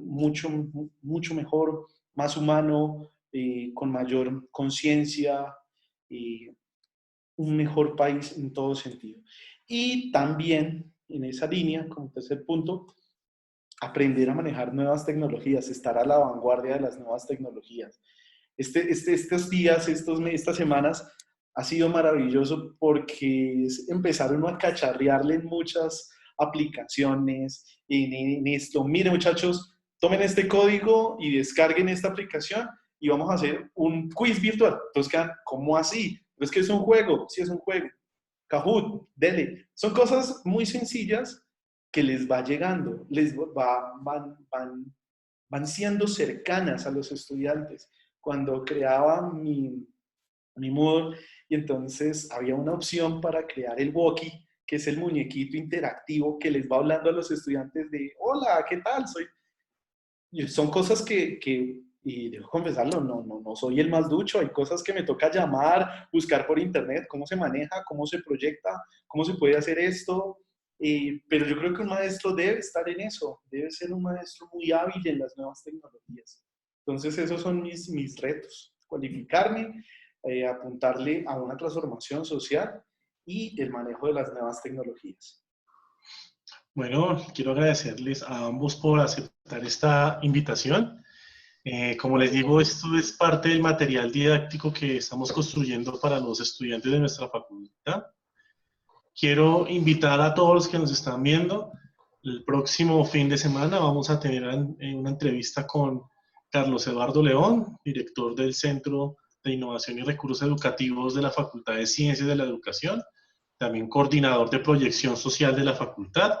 Speaker 3: mucho mejor, más humano, con mayor conciencia, un mejor país en todo sentido. Y también en esa línea, como tercer punto, aprender a manejar nuevas tecnologías, estar a la vanguardia de las nuevas tecnologías. Estos días, estas semanas, ha sido maravilloso porque empezaron a cacharrearle en muchas aplicaciones, en esto. Miren, muchachos, tomen este código y descarguen esta aplicación y vamos a hacer un quiz virtual. Entonces quedan, ¿cómo así? Pero es que es un juego, sí es un juego. Kahoot, dele. Son cosas muy sencillas que les va llegando, van siendo cercanas a los estudiantes. Cuando creaba mi Moodle, y entonces había una opción para crear el Woki, que es el muñequito interactivo que les va hablando a los estudiantes de, hola, ¿qué tal? Son cosas y debo confesarlo, no soy el más ducho, hay cosas que me toca llamar, buscar por internet, cómo se maneja, cómo se proyecta, cómo se puede hacer esto, pero yo creo que un maestro debe estar en eso, debe ser un maestro muy hábil en las nuevas tecnologías. Entonces esos son mis retos, cualificarme, apuntarle a una transformación social y el manejo de las nuevas tecnologías.
Speaker 1: Bueno, quiero agradecerles a ambos por aceptar esta invitación. Como les digo, esto es parte del material didáctico que estamos construyendo para los estudiantes de nuestra facultad. Quiero invitar a todos los que nos están viendo. El próximo fin de semana vamos a tener una entrevista con Carlos Eduardo León, director del Centro de Innovación y Recursos Educativos de la Facultad de Ciencias de la Educación, también coordinador de proyección social de la facultad,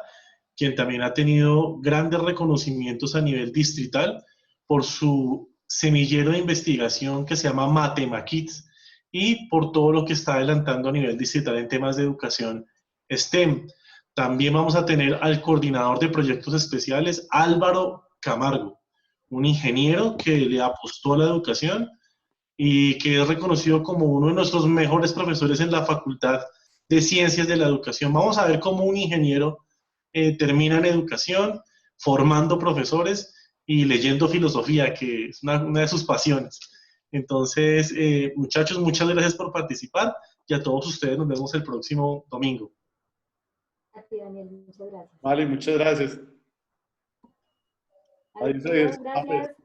Speaker 1: quien también ha tenido grandes reconocimientos a nivel distrital por su semillero de investigación que se llama MatemaKids y por todo lo que está adelantando a nivel distrital en temas de educación STEM. También vamos a tener al coordinador de proyectos especiales, Álvaro Camargo, un ingeniero que le apostó a la educación y que es reconocido como uno de nuestros mejores profesores en la Facultad de Ciencias de la Educación. Vamos a ver cómo un ingeniero termina en educación, formando profesores y leyendo filosofía, que es una de sus pasiones. Entonces, muchachos, muchas gracias por participar y a todos ustedes nos vemos el próximo domingo.
Speaker 2: A ti, Daniel, muchas gracias.
Speaker 3: Vale, muchas gracias.
Speaker 2: Adiós, gracias.